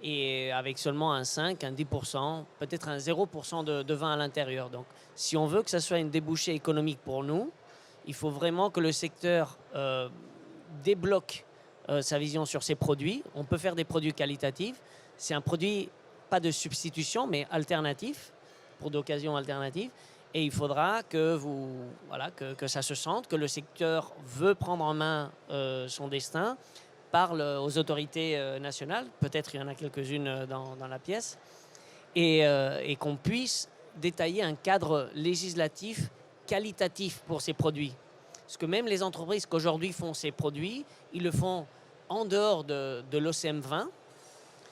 Et avec seulement un 5, un 10%, peut-être un 0% de vin à l'intérieur. Donc, si on veut que ça soit une débouchée économique pour nous, il faut vraiment que le secteur débloque sa vision sur ses produits. On peut faire des produits qualitatifs. C'est un produit, pas de substitution, mais alternatif, pour d'occasions alternatives. Et il faudra que ça se sente, que le secteur veut prendre en main son destin, parle aux autorités nationales, peut-être il y en a quelques-unes dans la pièce, et qu'on puisse détailler un cadre législatif qualitatif pour ces produits. Parce que même les entreprises qui aujourd'hui font ces produits, ils le font en dehors de l'OCM 20.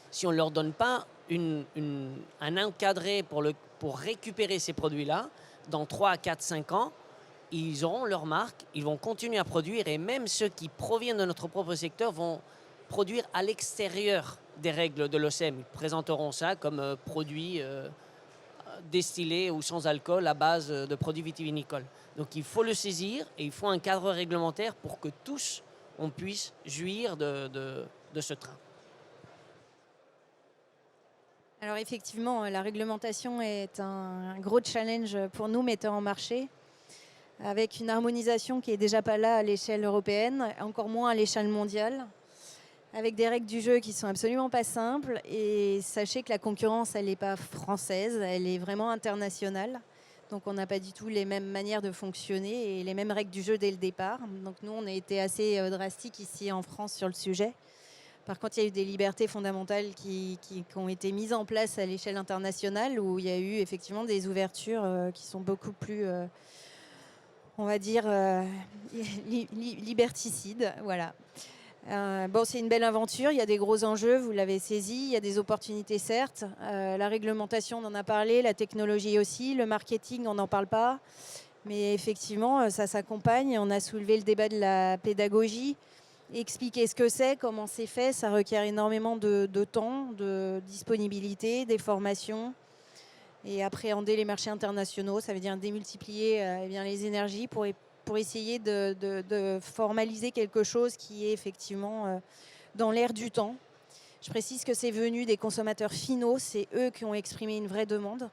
Si on ne leur donne pas un encadré pour récupérer ces produits-là, dans 3, 4, 5 ans, ils auront leur marque, ils vont continuer à produire et même ceux qui proviennent de notre propre secteur vont produire à l'extérieur des règles de l'OCM. Ils présenteront ça comme produits distillés ou sans alcool à base de produits vitivinicoles. Donc il faut le saisir et il faut un cadre réglementaire pour que tous, on puisse jouir de ce train. Alors effectivement, la réglementation est un gros challenge pour nous, metteurs en marché, avec une harmonisation qui n'est déjà pas là à l'échelle européenne, encore moins à l'échelle mondiale, avec des règles du jeu qui sont absolument pas simples. Et sachez que la concurrence, elle n'est pas française, elle est vraiment internationale. Donc on n'a pas du tout les mêmes manières de fonctionner et les mêmes règles du jeu dès le départ. Donc nous, on a été assez drastique ici en France sur le sujet. Par contre, il y a eu des libertés fondamentales qui ont été mises en place à l'échelle internationale, où il y a eu effectivement des ouvertures qui sont beaucoup plus, on va dire, liberticides. Voilà. Bon, c'est une belle aventure, il y a des gros enjeux, vous l'avez saisi, il y a des opportunités certes. La réglementation, on en a parlé, la technologie aussi, le marketing, on n'en parle pas. Mais effectivement, ça s'accompagne. On a soulevé le débat de la pédagogie. Expliquer ce que c'est, comment c'est fait, ça requiert énormément de temps, de disponibilité, des formations. Et appréhender les marchés internationaux, ça veut dire démultiplier les énergies pour essayer de formaliser quelque chose qui est effectivement dans l'air du temps. Je précise que c'est venu des consommateurs finaux, c'est eux qui ont exprimé une vraie demande.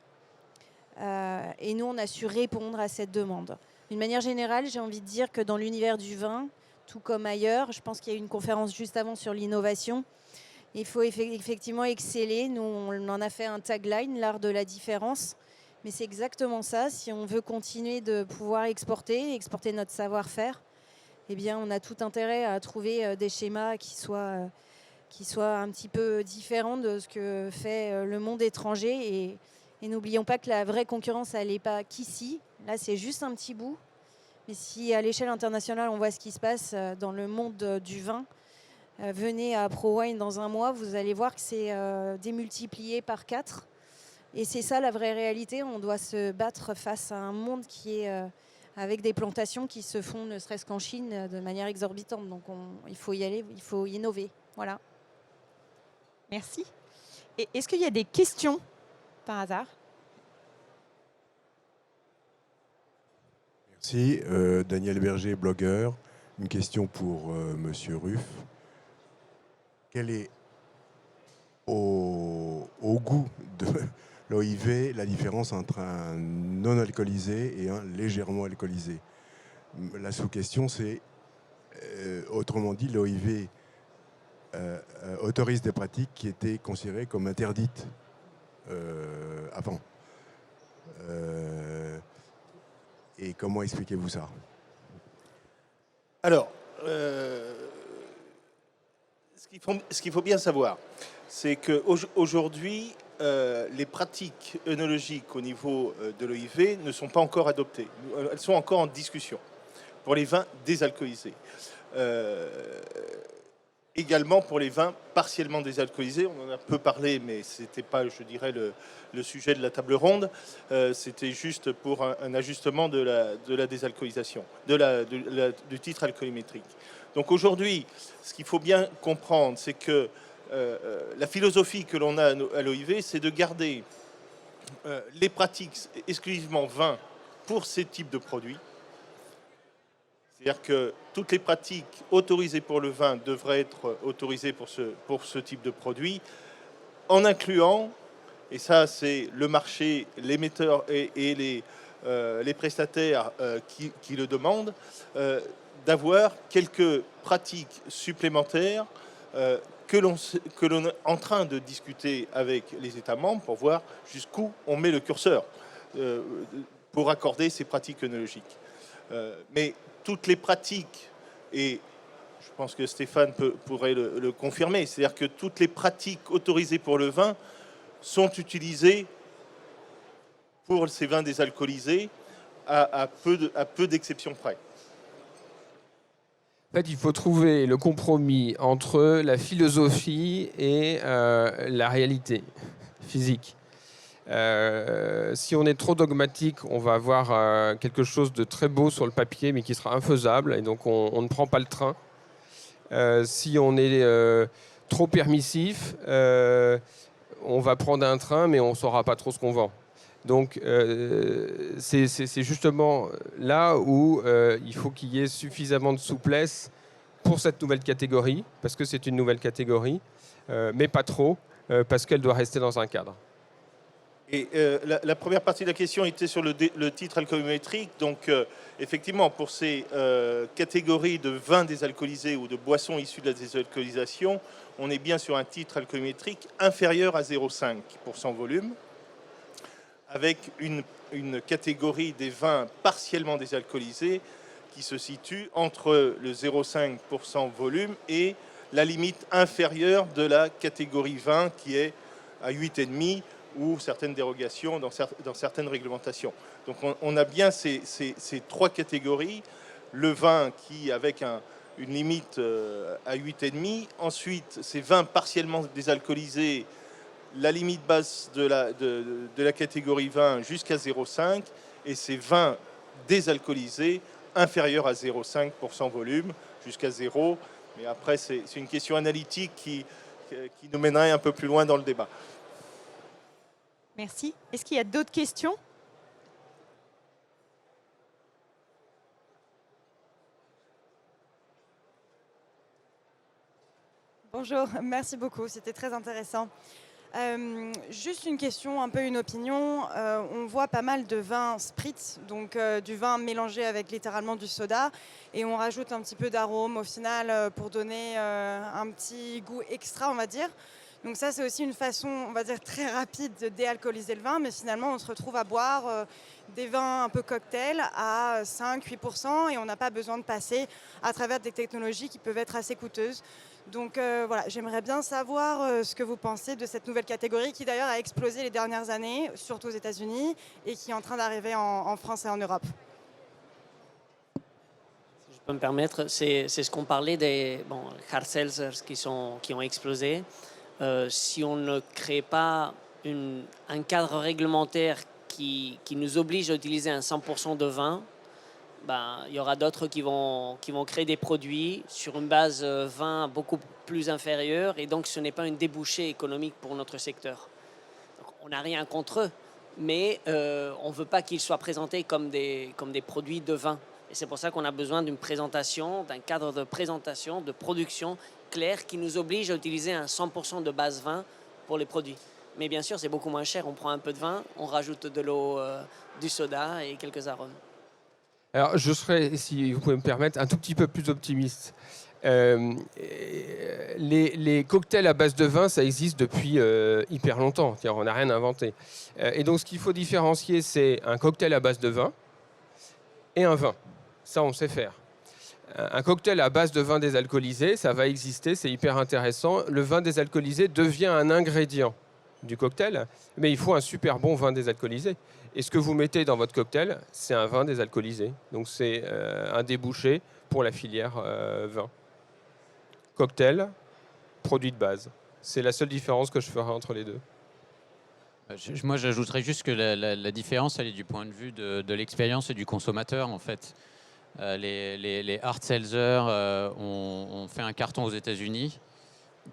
Et nous, on a su répondre à cette demande. D'une manière générale, j'ai envie de dire que dans l'univers du vin, tout comme ailleurs, je pense qu'il y a eu une conférence juste avant sur l'innovation. Il faut effectivement exceller. Nous, on en a fait un tagline, l'art de la différence. Mais c'est exactement ça. Si on veut continuer de pouvoir exporter notre savoir-faire, eh bien, on a tout intérêt à trouver des schémas qui soient un petit peu différents de ce que fait le monde étranger. Et n'oublions pas que la vraie concurrence, elle n'est pas qu'ici. Là, c'est juste un petit bout. Mais si à l'échelle internationale, on voit ce qui se passe dans le monde du vin, venez à ProWine dans un mois, vous allez voir que c'est démultiplié par 4. Et c'est ça la vraie réalité. On doit se battre face à un monde qui est avec des plantations qui se font, ne serait-ce qu'en Chine, de manière exorbitante. Donc il faut y aller, il faut innover. Voilà. Merci. Et est-ce qu'il y a des questions par hasard? Merci. Daniel Berger, blogueur. Une question pour Monsieur Ruff. Quel est, au goût de l'OIV, la différence entre un non alcoolisé et un légèrement alcoolisé? La sous-question, c'est, autrement dit, l'OIV autorise des pratiques qui étaient considérées comme interdites avant. Et comment expliquez-vous ça? Alors, ce qu'il faut bien savoir, c'est qu'aujourd'hui, les pratiques œnologiques au niveau de l'OIV ne sont pas encore adoptées. Elles sont encore en discussion pour les vins désalcoolisés. Également pour les vins partiellement désalcoolisés. On en a peu parlé, mais ce n'était pas, je dirais, le sujet de la table ronde. C'était juste pour un ajustement de la désalcoolisation, du titre alcoolimétrique. Donc aujourd'hui, ce qu'il faut bien comprendre, c'est que la philosophie que l'on a à l'OIV, c'est de garder les pratiques exclusivement vin pour ces types de produits. C'est-à-dire que toutes les pratiques autorisées pour le vin devraient être autorisées pour ce type de produit, en incluant, et ça c'est le marché, l'émetteur et les prestataires qui le demandent, d'avoir quelques pratiques supplémentaires que l'on est en train de discuter avec les États membres pour voir jusqu'où on met le curseur pour accorder ces pratiques œnologiques. Mais toutes les pratiques, et je pense que Stéphane pourrait le confirmer, c'est-à-dire que toutes les pratiques autorisées pour le vin sont utilisées pour ces vins désalcoolisés à peu d'exceptions près. En fait, il faut trouver le compromis entre la philosophie et la réalité physique. Si on est trop dogmatique, on va avoir quelque chose de très beau sur le papier, mais qui sera infaisable, et donc on ne prend pas le train. Si on est trop permissif, on va prendre un train, mais on ne saura pas trop ce qu'on vend. Donc, c'est justement là où il faut qu'il y ait suffisamment de souplesse pour cette nouvelle catégorie, parce que c'est une nouvelle catégorie, mais pas trop, parce qu'elle doit rester dans un cadre. Et la première partie de la question était sur le titre alcoométrique. Donc, effectivement, pour ces catégories de vins désalcoolisés ou de boissons issues de la désalcoolisation, on est bien sur un titre alcoométrique inférieur à 0,5% volume, avec une catégorie des vins partiellement désalcoolisés qui se situe entre le 0,5% volume et la limite inférieure de la catégorie vin qui est à 8,5% ou certaines dérogations dans certaines réglementations. Donc on a bien ces trois catégories. Le vin qui, avec une limite à 8,5%. Ensuite, ces vins partiellement désalcoolisés, la limite basse de la catégorie vin jusqu'à 0,5%. Et ces vins désalcoolisés inférieurs à 0,5% volume jusqu'à 0%. Mais après, c'est une question analytique qui nous mènerait un peu plus loin dans le débat. Merci. Est-ce qu'il y a d'autres questions? Bonjour, merci beaucoup, c'était très intéressant. Juste une question, un peu une opinion. On voit pas mal de vin spritz, donc du vin mélangé avec littéralement du soda, et on rajoute un petit peu d'arôme au final pour donner un petit goût extra, on va dire. Donc ça, c'est aussi une façon, on va dire, très rapide de déalcooliser le vin, mais finalement, on se retrouve à boire des vins un peu cocktails à 5-8%, et on n'a pas besoin de passer à travers des technologies qui peuvent être assez coûteuses. Donc voilà, j'aimerais bien savoir ce que vous pensez de cette nouvelle catégorie qui d'ailleurs a explosé les dernières années, surtout aux États-Unis, et qui est en train d'arriver en France et en Europe. Si je peux me permettre, c'est ce qu'on parlait des hard seltzers qui ont explosé. Si on ne crée pas un cadre réglementaire qui nous oblige à utiliser un 100% de vin, il y aura d'autres qui vont créer des produits sur une base vin beaucoup plus inférieure, et donc ce n'est pas une débouchée économique pour notre secteur. Donc, on n'a rien contre eux, mais on ne veut pas qu'ils soient présentés comme des produits de vin. Et c'est pour ça qu'on a besoin d'une présentation, d'un cadre de présentation, de production clair qui nous oblige à utiliser un 100% de base vin pour les produits. Mais bien sûr, c'est beaucoup moins cher. On prend un peu de vin, on rajoute de l'eau, du soda et quelques arômes. Alors, je serais, si vous pouvez me permettre, un tout petit peu plus optimiste. Les cocktails à base de vin, ça existe depuis hyper longtemps. On n'a rien inventé. Et donc, ce qu'il faut différencier, c'est un cocktail à base de vin et un vin. Ça, on sait faire. Un cocktail à base de vin désalcoolisé, ça va exister, c'est hyper intéressant. Le vin désalcoolisé devient un ingrédient du cocktail, mais il faut un super bon vin désalcoolisé. Et ce que vous mettez dans votre cocktail, c'est un vin désalcoolisé. Donc c'est un débouché pour la filière vin. Cocktail, produit de base. C'est la seule différence que je ferai entre les deux. Moi, j'ajouterais juste que la différence, elle est du point de vue de l'expérience et du consommateur, en fait. Les hard seltzers ont fait un carton aux États-Unis,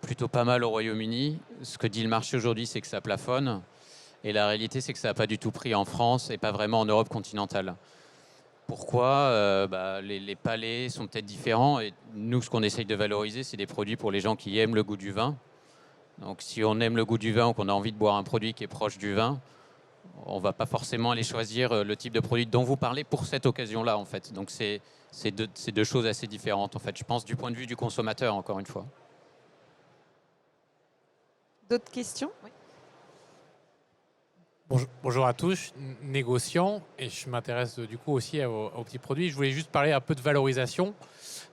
plutôt pas mal au Royaume-Uni. Ce que dit le marché aujourd'hui, c'est que ça plafonne. Et la réalité, c'est que ça n'a pas du tout pris en France et pas vraiment en Europe continentale. Pourquoi les palais sont peut-être différents. Et nous, ce qu'on essaye de valoriser, c'est des produits pour les gens qui aiment le goût du vin. Donc, si on aime le goût du vin ou qu'on a envie de boire un produit qui est proche du vin, on ne va pas forcément aller choisir le type de produit dont vous parlez pour cette occasion-là, en fait. Donc, c'est deux choses assez différentes, en fait. Je pense du point de vue du consommateur, encore une fois. D'autres questions? Oui. Bonjour à tous, négociant, et je m'intéresse du coup aussi aux petits produits. Je voulais juste parler un peu de valorisation.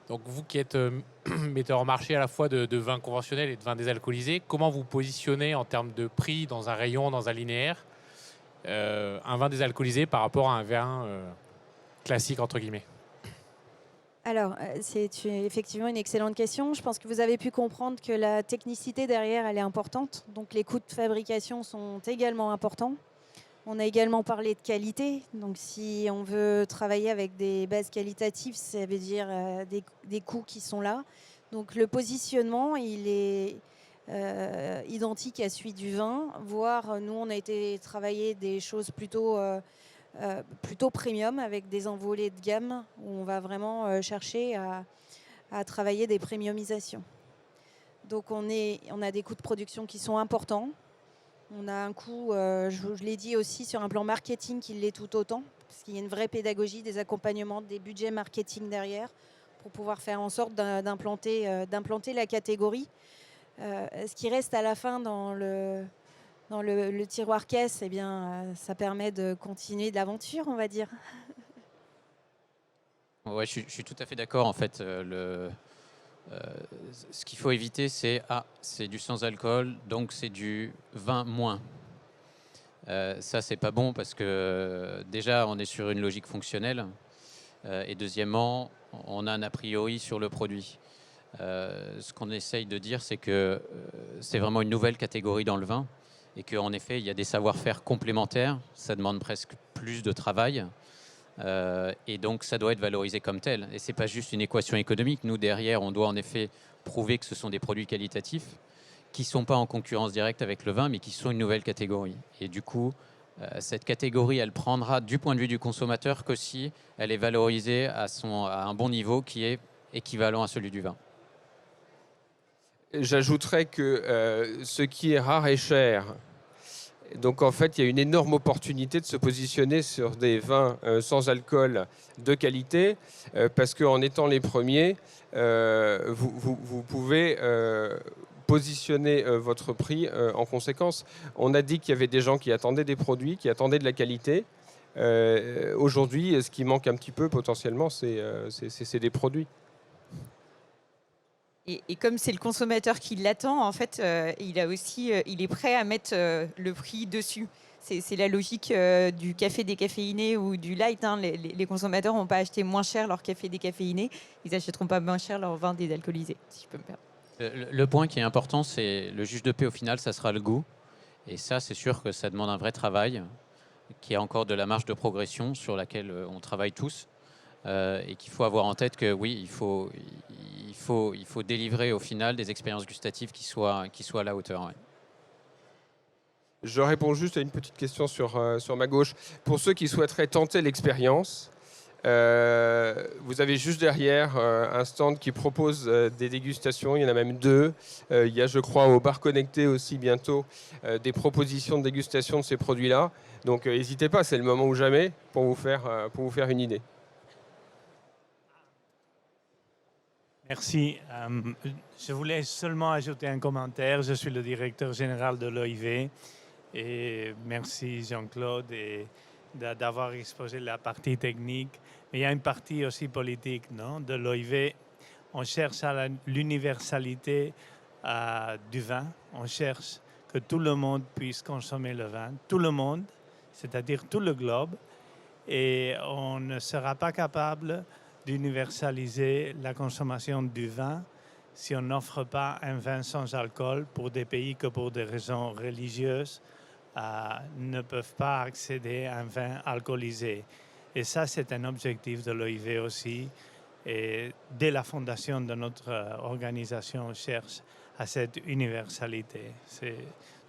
Donc vous qui êtes metteur en marché à la fois de vins conventionnels et de vins désalcoolisés, comment vous positionnez en termes de prix dans un rayon, dans un linéaire, un vin désalcoolisé par rapport à un vin classique entre guillemets? Alors, c'est effectivement une excellente question. Je pense que vous avez pu comprendre que la technicité derrière, elle est importante. Donc, les coûts de fabrication sont également importants. On a également parlé de qualité. Donc, si on veut travailler avec des bases qualitatives, ça veut dire des coûts qui sont là. Donc, le positionnement, il est identique à celui du vin, voire nous, on a été travailler des choses plutôt premium avec des envolées de gamme où on va vraiment chercher à travailler des premiumisations. Donc on a des coûts de production qui sont importants. On a un coût, je l'ai dit aussi, sur un plan marketing qui l'est tout autant, parce qu'il y a une vraie pédagogie, des accompagnements, des budgets marketing derrière pour pouvoir faire en sorte d'implanter la catégorie. Ce qui reste à la fin dans le tiroir caisse, eh bien, ça permet de continuer de l'aventure, on va dire. Ouais, je suis tout à fait d'accord. En fait, ce qu'il faut éviter, c'est du sans-alcool, donc c'est du vin moins. Ça, c'est pas bon parce que déjà, on est sur une logique fonctionnelle. Et deuxièmement, on a un a priori sur le produit. Ce qu'on essaye de dire, c'est que c'est vraiment une nouvelle catégorie dans le vin et qu'en effet, il y a des savoir-faire complémentaires. Ça demande presque plus de travail. Et donc, ça doit être valorisé comme tel. Et ce n'est pas juste une équation économique. Nous, derrière, on doit en effet prouver que ce sont des produits qualitatifs qui ne sont pas en concurrence directe avec le vin, mais qui sont une nouvelle catégorie. Et du coup, cette catégorie, elle prendra du point de vue du consommateur que si elle est valorisée à un bon niveau qui est équivalent à celui du vin. J'ajouterais que ce qui est rare est cher. Donc en fait, il y a une énorme opportunité de se positionner sur des vins sans alcool de qualité, parce qu'en étant les premiers, vous pouvez positionner votre prix en conséquence. On a dit qu'il y avait des gens qui attendaient des produits, qui attendaient de la qualité. Aujourd'hui, ce qui manque un petit peu potentiellement, c'est des produits. Et comme c'est le consommateur qui l'attend, en fait, il est prêt à mettre le prix dessus. C'est la logique du café décaféiné ou du light. Hein. Les consommateurs n'ont pas acheté moins cher leur café décaféiné. Ils n'achèteront pas moins cher leur vin désalcoolisé, si je peux me permettre. Le point qui est important, c'est le juge de paix au final, ça sera le goût. Et ça, c'est sûr que ça demande un vrai travail, qui a encore de la marge de progression sur laquelle on travaille tous. Et qu'il faut avoir en tête que oui, il faut délivrer au final des expériences gustatives qui soient à la hauteur. Ouais. Je réponds juste à une petite question sur ma gauche. Pour ceux qui souhaiteraient tenter l'expérience, vous avez juste derrière un stand qui propose des dégustations. Il y en a même 2. Il y a, je crois, au bar connecté aussi bientôt des propositions de dégustation de ces produits-là. Donc n'hésitez pas, c'est le moment ou jamais pour vous faire une idée. Merci. Je voulais seulement ajouter un commentaire. Je suis le directeur général de l'OIV et merci Jean-Claude d'avoir exposé la partie technique. Mais il y a une partie aussi politique, non, de l'OIV. On cherche à l'universalité du vin. On cherche que tout le monde puisse consommer le vin. Tout le monde, c'est-à-dire tout le globe. Et on ne sera pas capable d'universaliser la consommation du vin si on n'offre pas un vin sans alcool pour des pays que pour des raisons religieuses ne peuvent pas accéder à un vin alcoolisé. Et ça, c'est un objectif de l'OIV aussi. Et dès la fondation de notre organisation, on cherche à cette universalité. C'est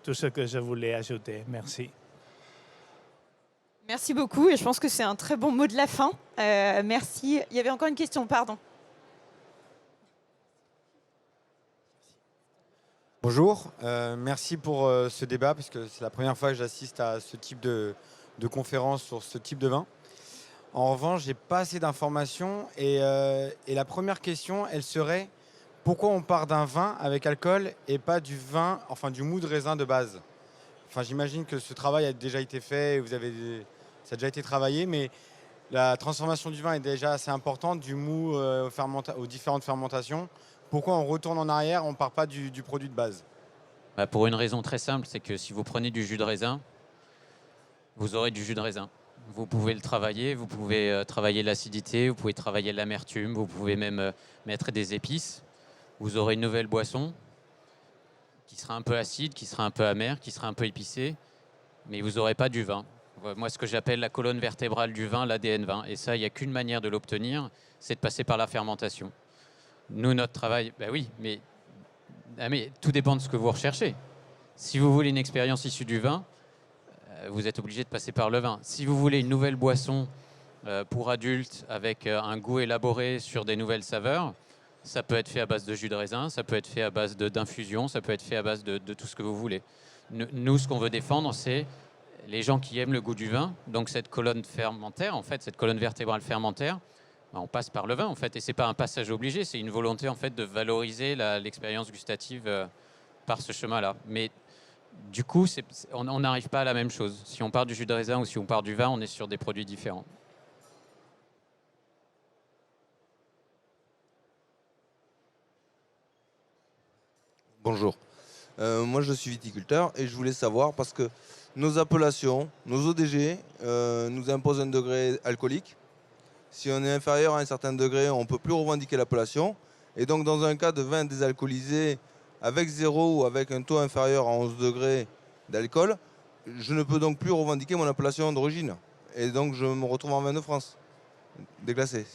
tout ce que je voulais ajouter. Merci. Merci beaucoup et je pense que c'est un très bon mot de la fin. Merci. Il y avait encore une question, pardon. Bonjour, merci pour ce débat parce que c'est la première fois que j'assiste à ce type de conférence sur ce type de vin. En revanche, j'ai pas assez d'informations et la première question, elle serait pourquoi on part d'un vin avec alcool et pas du vin, enfin du mou de raisin de base. Enfin, j'imagine que ce travail a déjà été fait, et ça a déjà été travaillé, mais la transformation du vin est déjà assez importante, du mou aux différentes fermentations. Pourquoi on retourne en arrière, on ne part pas du produit de base? Pour une raison très simple, c'est que si vous prenez du jus de raisin, vous aurez du jus de raisin. Vous pouvez le travailler, vous pouvez travailler l'acidité, vous pouvez travailler l'amertume, vous pouvez même mettre des épices. Vous aurez une nouvelle boisson qui sera un peu acide, qui sera un peu amère, qui sera un peu épicée, mais vous n'aurez pas du vin. Moi, ce que j'appelle la colonne vertébrale du vin, l'ADN vin. Et ça, il n'y a qu'une manière de l'obtenir, c'est de passer par la fermentation. Nous, notre travail, ben oui, mais tout dépend de ce que vous recherchez. Si vous voulez une expérience issue du vin, vous êtes obligé de passer par le vin. Si vous voulez une nouvelle boisson pour adultes avec un goût élaboré sur des nouvelles saveurs, ça peut être fait à base de jus de raisin, ça peut être fait à base d'infusion, ça peut être fait à base de tout ce que vous voulez. Nous, ce qu'on veut défendre, c'est les gens qui aiment le goût du vin, donc cette colonne fermentaire, en fait, cette colonne vertébrale fermentaire, on passe par le vin, en fait, et c'est pas un passage obligé, c'est une volonté, en fait, de valoriser l'expérience gustative par ce chemin-là. Mais du coup, on n'arrive pas à la même chose. Si on part du jus de raisin ou si on part du vin, on est sur des produits différents. Bonjour. Moi, je suis viticulteur et je voulais savoir, parce que nos appellations, nos ODG, nous imposent un degré alcoolique. Si on est inférieur à un certain degré, on ne peut plus revendiquer l'appellation. Et donc, dans un cas de vin désalcoolisé avec 0 ou avec un taux inférieur à 11 degrés d'alcool, je ne peux donc plus revendiquer mon appellation d'origine. Et donc, je me retrouve en vin de France, déclassé.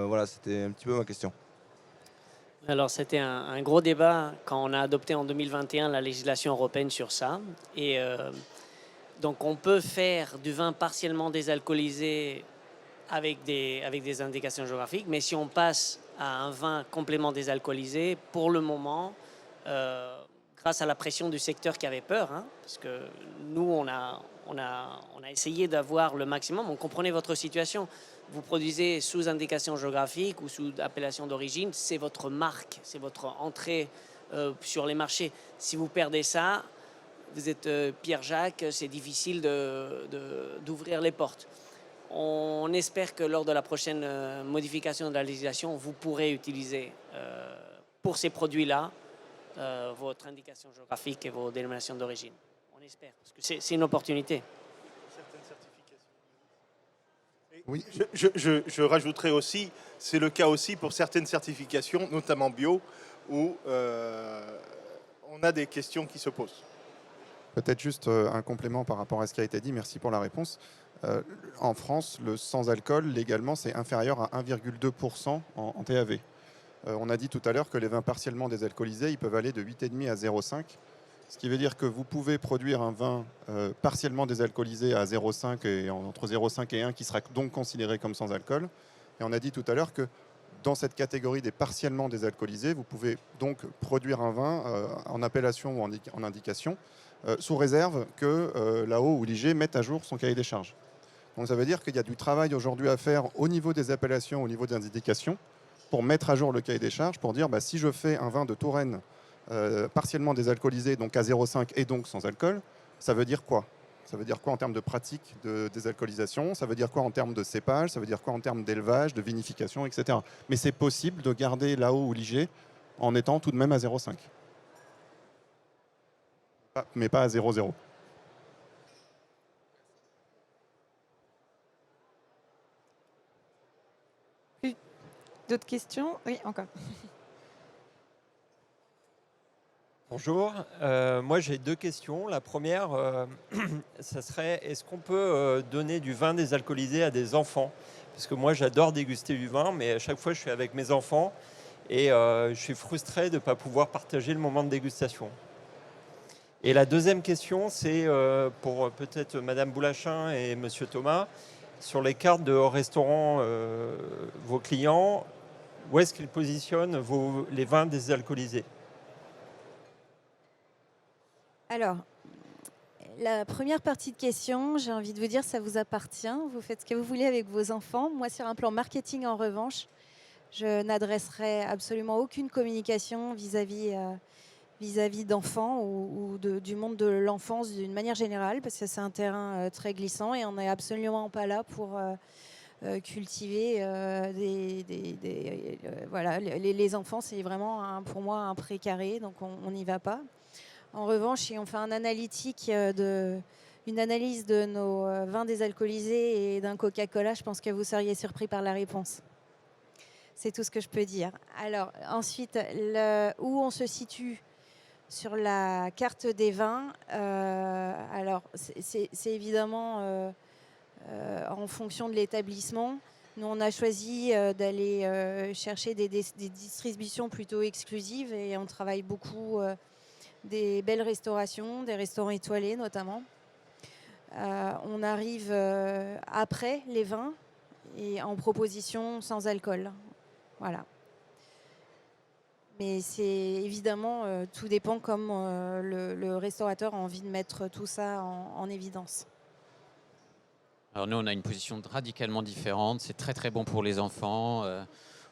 Voilà, c'était un petit peu ma question. Alors, c'était un gros débat quand on a adopté en 2021 la législation européenne sur ça. Et donc, on peut faire du vin partiellement désalcoolisé avec des indications géographiques, mais si on passe à un vin complètement désalcoolisé, pour le moment, grâce à la pression du secteur qui avait peur, parce que nous, on a essayé d'avoir le maximum, on comprenait votre situation. Vous produisez sous indication géographique ou sous appellation d'origine, c'est votre marque, c'est votre entrée sur les marchés. Si vous perdez ça, vous êtes Pierre-Jacques, c'est difficile d'ouvrir les portes. On espère que lors de la prochaine modification de la législation, vous pourrez utiliser pour ces produits-là votre indication géographique et vos dénominations d'origine. On espère, parce que c'est une opportunité. Oui. Je rajouterai aussi, c'est le cas aussi pour certaines certifications, notamment bio, où on a des questions qui se posent. Peut-être juste un complément par rapport à ce qui a été dit. Merci pour la réponse. En France, le sans-alcool, légalement, c'est inférieur à 1,2% en TAV. On a dit tout à l'heure que les vins partiellement désalcoolisés, ils peuvent aller de 8,5 à 0,5. Ce qui veut dire que vous pouvez produire un vin partiellement désalcoolisé à 0,5 et entre 0,5 et 1 qui sera donc considéré comme sans alcool. Et on a dit tout à l'heure que dans cette catégorie des partiellement désalcoolisés, vous pouvez donc produire un vin en appellation ou en indication sous réserve que l'AO ou l'IG mette à jour son cahier des charges. Donc ça veut dire qu'il y a du travail aujourd'hui à faire au niveau des appellations, au niveau des indications, pour mettre à jour le cahier des charges, pour dire si je fais un vin de Touraine partiellement désalcoolisé, donc à 0,5 et donc sans alcool, ça veut dire quoi? Ça veut dire quoi en termes de pratique de désalcoolisation? Ça veut dire quoi en termes de cépage? Ça veut dire quoi en termes d'élevage, de vinification, etc. Mais c'est possible de garder l'AO ou l'IG en étant tout de même à 0,5. Mais pas à 0,0. D'autres questions? Oui, encore. Bonjour, moi j'ai deux questions. La première, ça serait, est-ce qu'on peut donner du vin désalcoolisé à des enfants? Parce que moi j'adore déguster du vin, mais à chaque fois je suis avec mes enfants et je suis frustré de ne pas pouvoir partager le moment de dégustation. Et la deuxième question, c'est pour peut-être Madame Boulachin et Monsieur Thomas, sur les cartes de restaurant, vos clients, où est-ce qu'ils positionnent les vins désalcoolisés? Alors, la première partie de question, j'ai envie de vous dire, ça vous appartient. Vous faites ce que vous voulez avec vos enfants. Moi, sur un plan marketing, en revanche, je n'adresserai absolument aucune communication vis-à-vis d'enfants ou du monde de l'enfance d'une manière générale, parce que c'est un terrain très glissant et on n'est absolument pas là pour cultiver voilà, les enfants, c'est vraiment pour moi un précaré, donc on n'y va pas. En revanche, si on fait un analytique une analyse de nos vins désalcoolisés et d'un Coca-Cola, je pense que vous seriez surpris par la réponse. C'est tout ce que je peux dire. Alors, ensuite, où on se situe sur la carte des vins, alors c'est évidemment en fonction de l'établissement. Nous, on a choisi d'aller chercher des distributions plutôt exclusives et on travaille beaucoup des belles restaurations, des restaurants étoilés notamment. On arrive après les vins et en proposition sans alcool. Voilà. Mais c'est évidemment, tout dépend comme le restaurateur a envie de mettre tout ça en évidence. Alors nous, on a une position radicalement différente. C'est très très bon pour les enfants.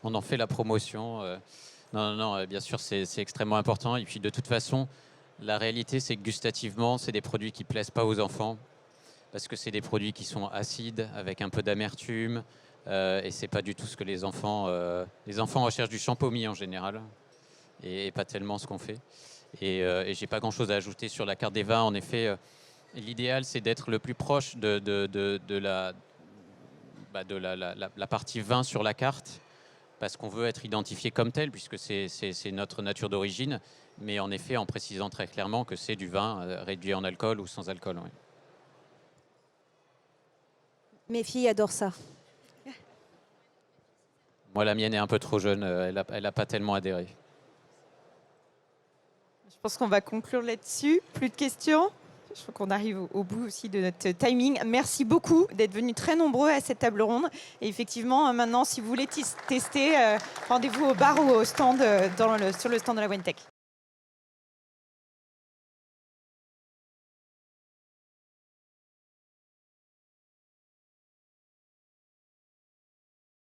On en fait la promotion. Non, bien sûr, c'est extrêmement important. Et puis de toute façon, la réalité, c'est que gustativement, c'est des produits qui ne plaisent pas aux enfants. Parce que c'est des produits qui sont acides, avec un peu d'amertume. Et c'est pas du tout ce que les enfants recherchent du champomis en général. Et pas tellement ce qu'on fait. Et j'ai pas grand-chose à ajouter sur la carte des vins. En effet, l'idéal, c'est d'être le plus proche de la partie vin sur la carte, parce qu'on veut être identifié comme tel, puisque c'est notre nature d'origine. Mais en effet, en précisant très clairement que c'est du vin réduit en alcool ou sans alcool. Oui. Mes filles adorent ça. Moi, la mienne est un peu trop jeune. Elle a pas tellement adhéré. Je pense qu'on va conclure là-dessus. Plus de questions? Je crois qu'on arrive au bout aussi de notre timing. Merci beaucoup d'être venus très nombreux à cette table ronde. Et effectivement, maintenant, si vous voulez tester, rendez-vous au bar ou au stand sur le stand de la WineTech.